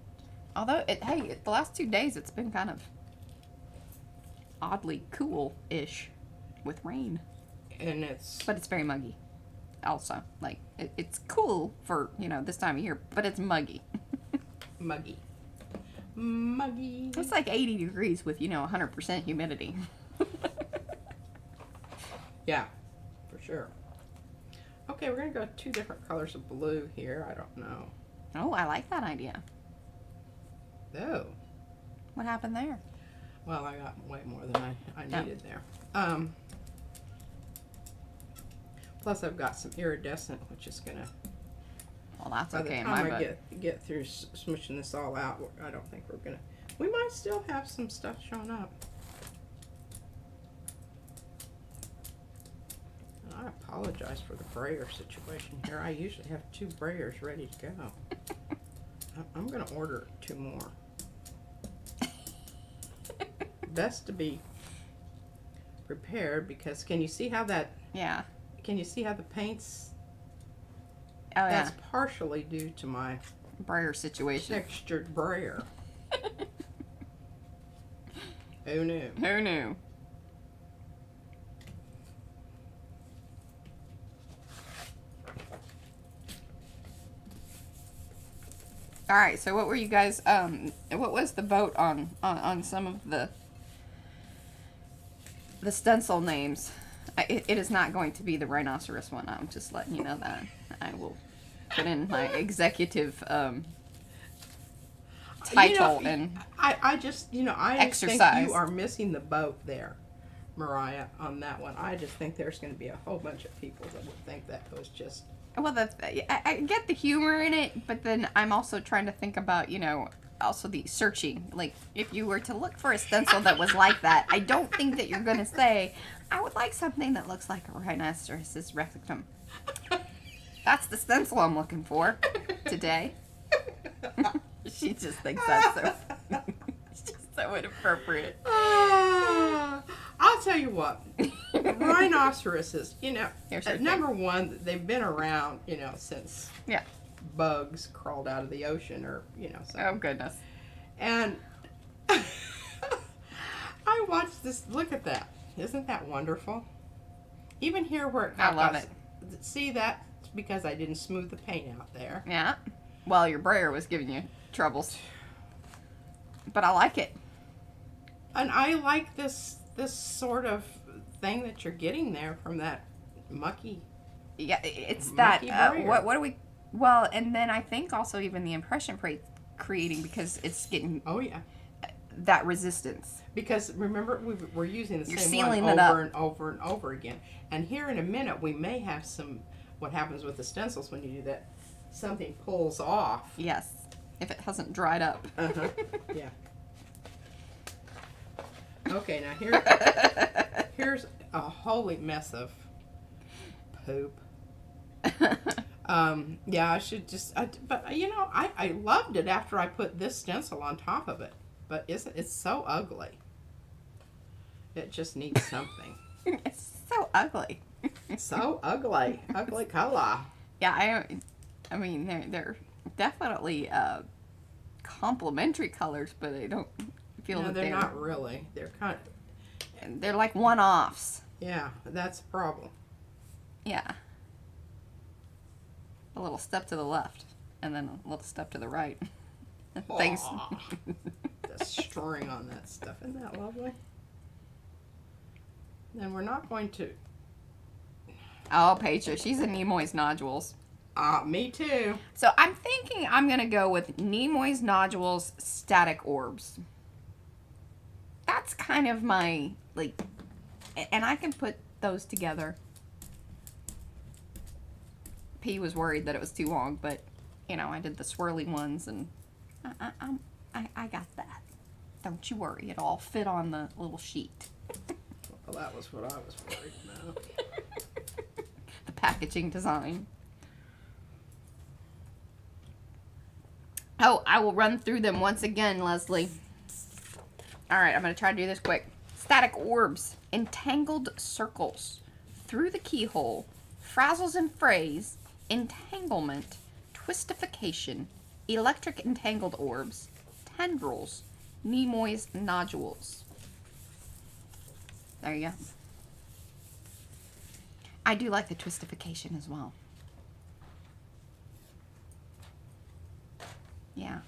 Although, the last 2 days it's been kind of oddly cool-ish with rain. And it's... But it's very muggy. Also, like, it's cool for, this time of year, but it's muggy. muggy. Muggy. It's like 80 degrees with, 100% humidity. Yeah, for sure. Okay, we're going to go 2 different colors of blue here. I don't know. Oh, I like that idea. Oh. What happened there? Well, I got way more than I needed there. Plus, I've got some iridescent, which is going to... Well, that's By the okay in time my I book. get through smooshing this all out, I don't think we're going to... We might still have some stuff showing up. I apologize for the brayer situation here. I usually have 2 brayers ready to go. I'm going to order 2 more. Best to be prepared, because can you see how that... Yeah. Can you see how the paint's... Oh, yeah. That's partially due to my Brayer situation. textured brayer. Who knew? Who knew? All right, so what were you guys, what was the vote on some of the stencil names? It is not going to be the rhinoceros one. I'm just letting you know that. I will put in my executive title and I just think exercise. you are missing the boat there, Mariah, on that one. I just think there's going to be a whole bunch of people that would think that was just... well, I get the humor in it, but then I'm also trying to think about, also the searching. Like, if you were to look for a stencil that was like that, I don't think that you're going to say, I would like something that looks like a rhinoceros's rectum. That's the stencil I'm looking for today. She just thinks that's so, it's just so inappropriate. I'll tell you what, rhinoceroses, Here's your number one, they've been around, since Yeah. bugs crawled out of the ocean or, something. Oh, goodness. And I watched this. Look at that. Isn't that wonderful? Even here where it I love it. See, that's because I didn't smooth the paint out there. Yeah. Well, your brayer was giving you troubles. But I like it. And I like this sort of thing that you're getting there from that mucky. Yeah, it's Mucky that, brayer. what do we, well, and then I think also even the impression creating, because it's getting, Oh, yeah. that resistance. Because remember, we're using the You're same sealing one it up. over and over and over again. And here in a minute, we may have some, what happens with the stencils when you do that, something pulls off. Yes, if it hasn't dried up. Uh-huh, yeah. Okay, now here's a holy mess of poop. Yeah, I should just, but you know, I loved it after I put this stencil on top of it. But it's so ugly. It just needs something. It's so ugly. So ugly. Ugly color. Yeah, I mean, they're definitely complementary colors, but I don't feel No, that they're not really. They're kind of, they're like one-offs. yeah, that's a problem. Yeah. A little step to the left, and then a little step to the right. Thanks. Aw, the string on that stuff. Isn't that lovely? Then we're not going to, Oh, Petra, she's in Nimoy's nodules. me too. So I'm thinking I'm going to go with Nimoy's nodules static orbs. That's kind of my, like, and I can put those together. P was worried that it was too long, but, you know, I did the swirly ones, and I got that. Don't you worry, it'll all fit on the little sheet. Well, that was what I was worried about. The packaging design. Oh, I will run through them once again, Leslie. All right, I'm going to try to do this quick. Static orbs, entangled circles, through the keyhole, frazzles and frays, entanglement, twistification, electric entangled orbs, tendrils, Nimoy's nodules. There you go. I do like the twistification as well. Yeah.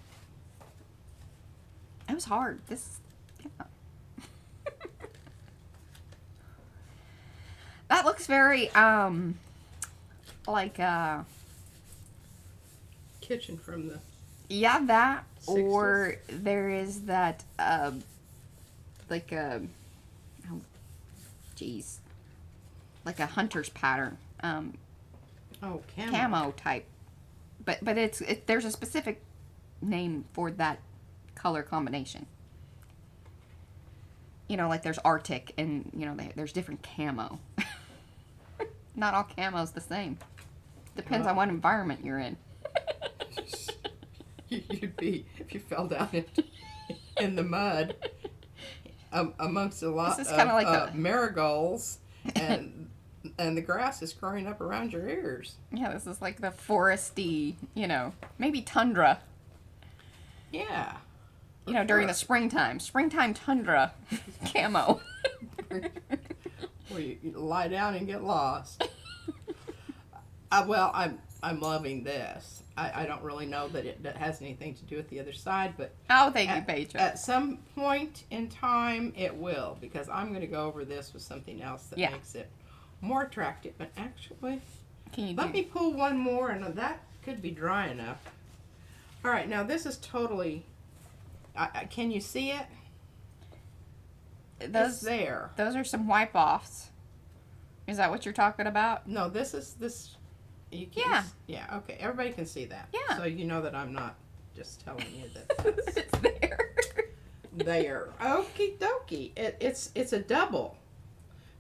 It was hard. This, yeah. That looks very, like, Kitchen from the, yeah, that, 60s. or there is that, like a, oh, geez, like a hunter's pattern, oh, camo type, but there's a specific name for that color combination. You know, like there's Arctic, and you know there's different camo. Not all camo's the same. Depends on what environment you're in. You'd be, if you fell down in the mud amongst a lot This is of kinda like marigolds, and the grass is growing up around your ears. Yeah, this is like the foresty, you know, maybe tundra. Yeah. You know, during the springtime tundra camo. Where you lie down and get lost. Well, I'm loving this. I don't really know that it has anything to do with the other side, but Oh, thank you, Petra. at some point in time it will, because I'm going to go over this with something else that Yeah. makes it more attractive. But actually, Can you let me pull one more, and that could be dry enough. All right, now this is totally. Can you see it? It's those there. those are some wipe offs. Is that what you're talking about? No, this is this. You can, Yeah. Yeah. Okay. Everybody can see that. Yeah. So you know that I'm not just telling you that. It's there. There. Okie dokie. It's a double,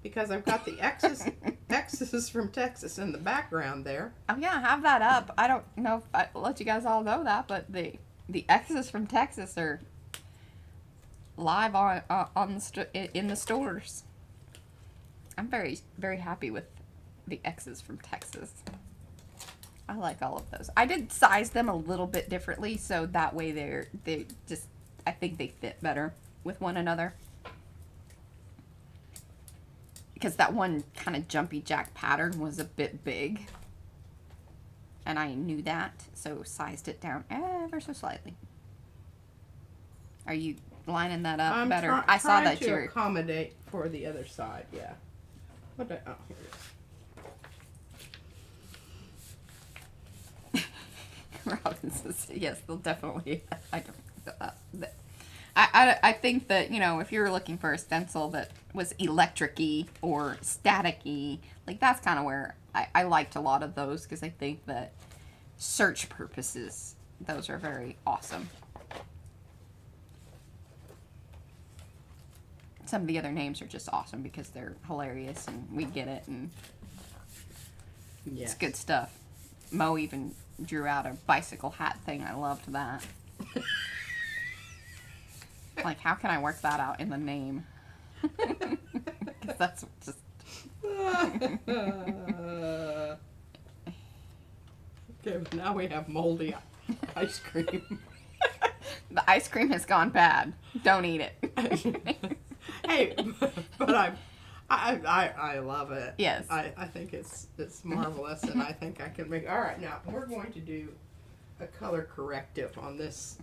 because I've got the X's from Texas in the background there. Oh yeah, have that up. I don't know if I let you guys all know that, but the X's from Texas are live in the stores. I'm very, very happy with the X's from Texas. I like all of those. I did size them a little bit differently, so that way they just, I think they fit better with one another. Because that one kind of jumpy jack pattern was a bit big. And I knew that, so sized it down ever so slightly. Are you lining that up better? I saw that to you're accommodate for the other side. Yeah. Oh, here it is. Robin says yes, they'll definitely. I I think that, if you're looking for a stencil that was electric-y or static-y, like that's kind of where I liked a lot of those, because I think that search purposes, those are very awesome. Some of the other names are just awesome because they're hilarious and we get it, and Yes. it's good stuff. Mo even drew out a bicycle hat thing. I loved that. Like, how can I work that out in the name? Because that's just... Okay, but now we have moldy ice cream. The ice cream has gone bad. Don't eat it. Hey, but I love it. Yes. I think it's marvelous, and I think I can make. All right, now we're going to do a color corrective on this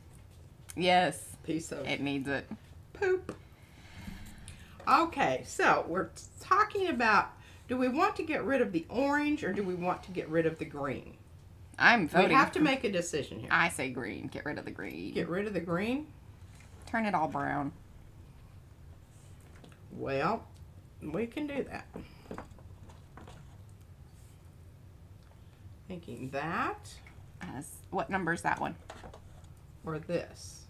Yes. piece of It needs it. poop. Okay, so we're talking about, do we want to get rid of the orange or do we want to get rid of the green? I'm voting. We have to make a decision here. I say green. Get rid of the green. Get rid of the green? Turn it all brown. Well, we can do that. Thinking that What number is that one? or this.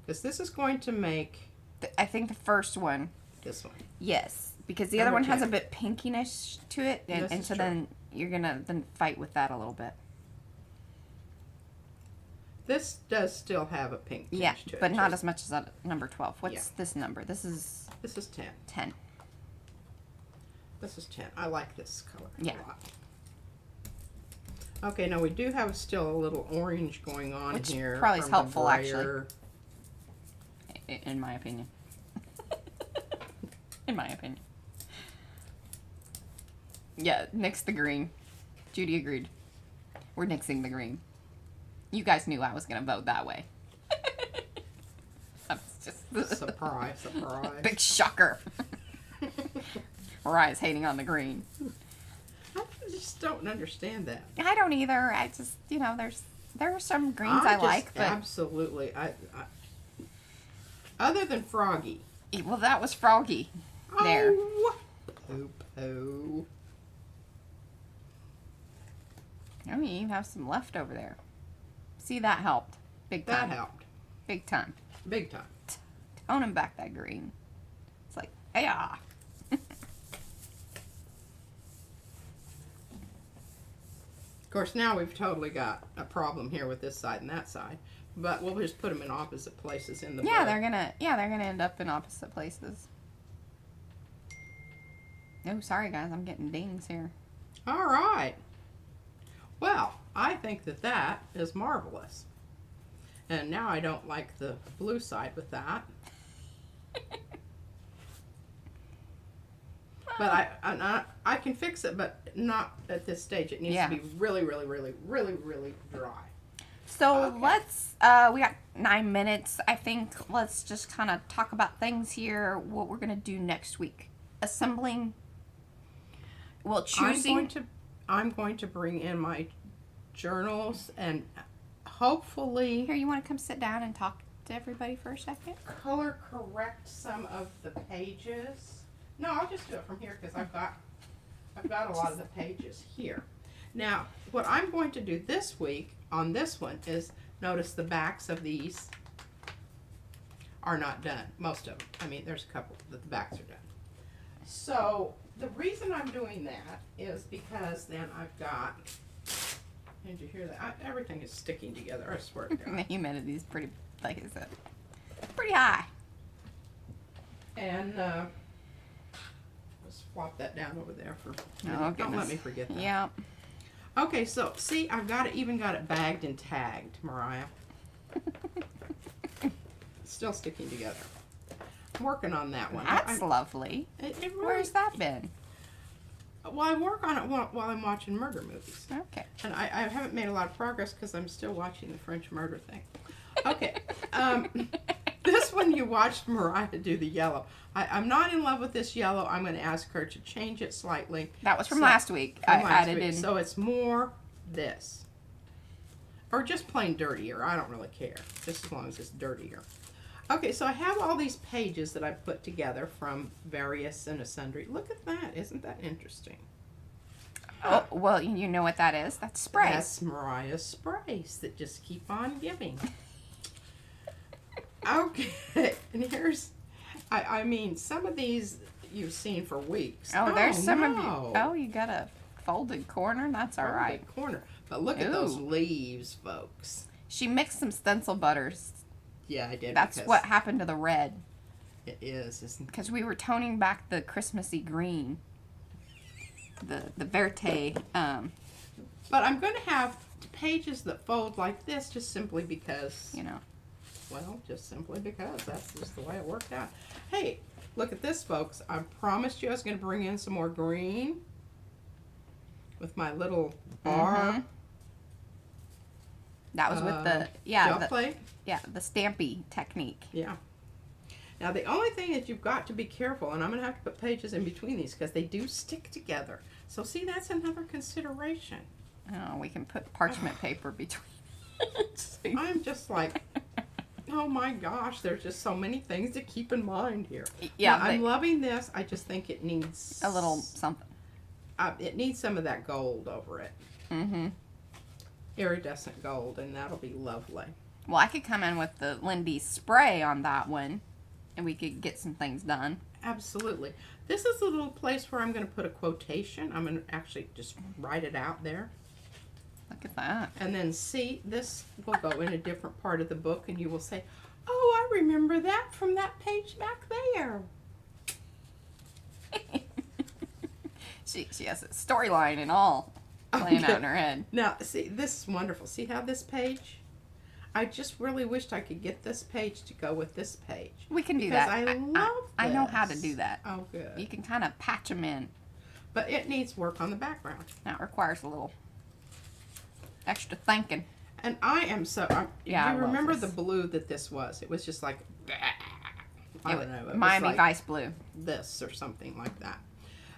Because this is going to make I think the first one. this one. Yes, because the Number other one has 10. a bit pinkiness to it, and, This and is so true. then you're gonna fight with that a little bit. This does still have a pink tinge Yeah, to it. but not just- as much as that number 12. What's Yeah. this number? This is This is 10. 10. This is 10. I like this color Yeah. a lot. Okay, now we do have still a little orange going on Which here. probably is from the helpful, actually. brayer. In my opinion. In my opinion. Yeah, nix the green. Judy agreed. We're nixing the green. You guys knew I was going to vote that way. That's just Surprise, surprise. big shocker. Mariah's hating on the green. I just don't understand that. I don't either. I just, there are some greens I just like, but absolutely, other than Froggy. well, that was Froggy. There. Oh, poo-poo. I mean, you even have some left over there. See, that helped. Big That time. helped. Big time. Big time. Toning back that green. It's like, yeah. Of course, now we've totally got a problem here with this side and that side. But we'll just put them in opposite places in the Yeah, book. they're gonna end up in opposite places. Oh, sorry guys, I'm getting dings here. All right. Well, I think that that is marvelous. And now I don't like the blue side with that. But I can fix it, but not at this stage. It needs Yeah. to be really, really, really, really, really dry. So Okay. let's, we got 9 minutes. I think let's just kind of talk about things here, what we're going to do next week. Assembling, well, choosing. I'm going to bring in my journals and hopefully Here, you want to come sit down and talk to everybody for a second? color correct some of the pages. No, I'll just do it from here because I've got a lot of the pages here. Now, what I'm going to do this week on this one is notice the backs of these are not done. Most of them. I mean, there's a couple that the backs are done. So the reason I'm doing that is because then I've got. Did you hear that? Everything is sticking together. I swear to God. The humidity is pretty, like I said, pretty high. And let's flop that down over there for. Oh, Don't let goodness. me forget that. Yeah. Okay, so see, I've got it, even got it bagged and tagged, Mariah. It's still sticking together. I'm working on that one. That's lovely. It really, Where's that been? Well, I work on it while I'm watching murder movies. Okay. And I haven't made a lot of progress because I'm still watching the French murder thing. Okay. This one you watched Mariah do the yellow. I'm not in love with this yellow. I'm going to ask her to change it slightly. That was from So- last week. From I last added week. in. So it's more this. Or just plain dirtier. I don't really care. Just as long as it's dirtier. Okay, so I have all these pages that I put together from various and sundry. Look at that. Isn't that interesting? Oh, well, you know what that is? That's sprays. That's Mariah's sprays that just keep on giving. Okay, and here's, I mean, some of these you've seen for weeks. Oh, there's some of you. no. Oh, you got a folded corner? That's all right. Folded corner. But look at those Ooh. leaves, folks. She mixed some stencil butters. Yeah, I did. That's because what happened to the red. it is, isn't it? Because we were toning back the Christmassy green. The Verte. But I'm going to have pages that fold like this just simply because, You know. well, just simply because that's just the way it worked out. Hey, look at this, folks. I promised you I was going to bring in some more green with my little bar. That was with the gel plate. the stampy technique. Yeah. Now the only thing is you've got to be careful, and I'm going to have to put pages in between these because they do stick together. So see, that's another consideration. Oh, we can put parchment paper between. I'm just like, oh my gosh, there's just so many things to keep in mind here. Yeah, now, I'm loving this. I just think it needs a little something. It needs some of that gold over it. Mm-hmm. Iridescent gold, and that'll be lovely. Well, I could come in with the Lindy spray on that one, and we could get some things done. Absolutely. This is a little place where I'm going to put a quotation. I'm going to actually just write it out there. Look at that. And then see, this will go in a different part of the book, and you will say, oh, I remember that from that page back there. She has a storyline and all playing out in her head. Now, see, this is wonderful. See how this page? I just really wished I could get this page to go with this page. We can do because that. I love I know this. how to do that. Oh, good. You can kind of patch them in. But it needs work on the background. Now it requires a little extra thinking. And I am so... Yeah, I you love remember this. the blue that this was? It was just like... I don't know. It was Miami like Vice Blue. this or something like that.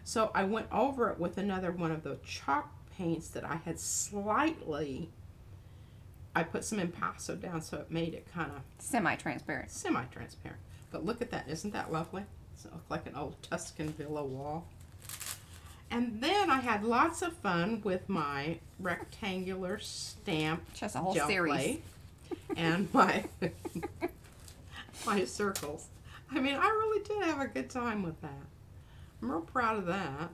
So I went over it with another one of the chalk paints that I had slightly... I put some impasto down so it made it kind of Semi-transparent. semi-transparent. But look at that. Isn't that lovely? Doesn't it look like an old Tuscan villa wall? And then I had lots of fun with my rectangular stamp Just a whole gel series. plate and my my circles. I mean, I really did have a good time with that. I'm real proud of that.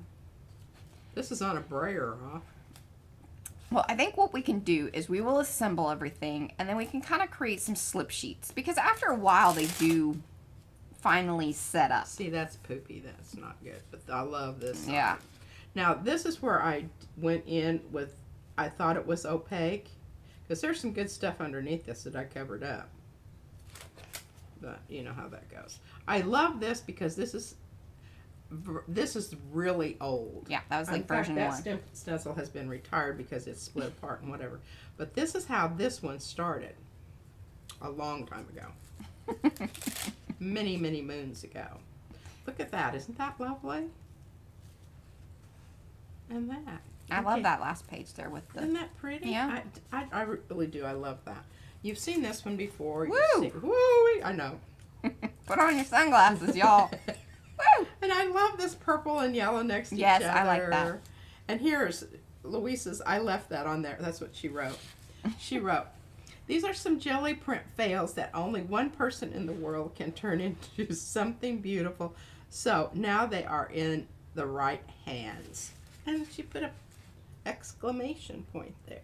This is on a brayer off. Well, I think what we can do is we will assemble everything, and then we can kind of create some slip sheets. Because after a while, they do finally set up. See, that's poopy. That's not good. But I love this. Yeah. Now, this is where I went in with, I thought it was opaque. Because there's some good stuff underneath this that I covered up. But you know how that goes. I love this because this is really old. Yeah, that was like In fact, version that 1. stencil has been retired because it's split apart and whatever. But this is how this one started a long time ago. Many, many moons ago. Look at that. Isn't that lovely? And that. I love that last page there with the... Isn't that pretty? Yeah. I really do. I love that. You've seen this one before. Woo! Woo! I know. Put on your sunglasses, y'all. Woo! And I love this purple and yellow next to Yes, each other. I like that. And here's Louisa's. I left that on there. That's what she wrote. She wrote, "These are some jelly print fails that only one person in the world can turn into something beautiful. So now they are in the right hands." And she put a exclamation point there.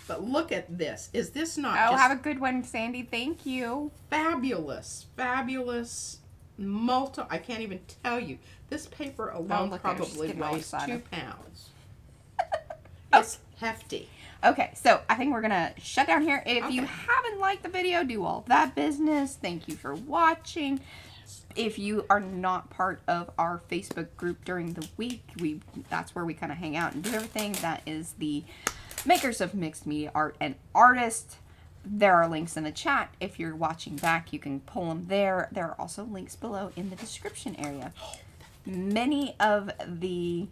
But look at this. Is this not Oh, just have a good one, Sandy. Thank you. fabulous? Fabulous. I can't even tell you. This paper alone look at her. She's probably getting all weighs 2 excited. pounds. It's hefty. Okay, so I think we're going to shut down here. If you Okay. haven't liked the video, do all that business. Thank you for watching. If you are not part of our Facebook group during the week, that's where we kind of hang out and do everything. That is the Makers of Mixed Media Art and Artists. There are links in the chat. If you're watching back, you can pull them there. There are also links below in the description area. Many of the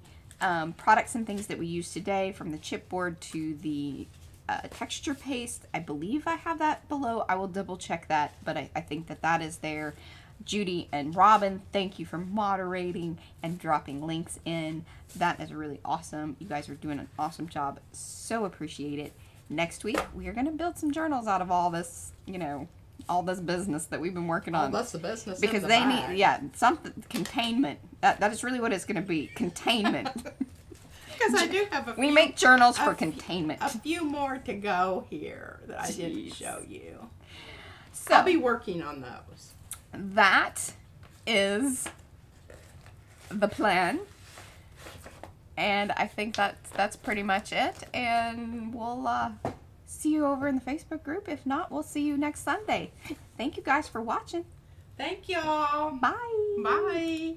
products and things that we use today, from the chipboard to the texture paste. I believe I have that below. I will double check that, but I think that is there. Judy and Robin, thank you for moderating and dropping links in. That is really awesome. You guys are doing an awesome job. So appreciate it. Next week, we are going to build some journals out of all this, you know, all this business that we've been working on. Oh, that's the business. Because they need, yeah, something, containment. That is really what it's going to be. Containment. Because I do have we make journals for containment. A few more to go here that I didn't show you. So I'll be working on those. That is the plan. And I think that's pretty much it. And we'll see you over in the Facebook group. If not, we'll see you next Sunday. Thank you guys for watching. Thank y'all. Bye. Bye.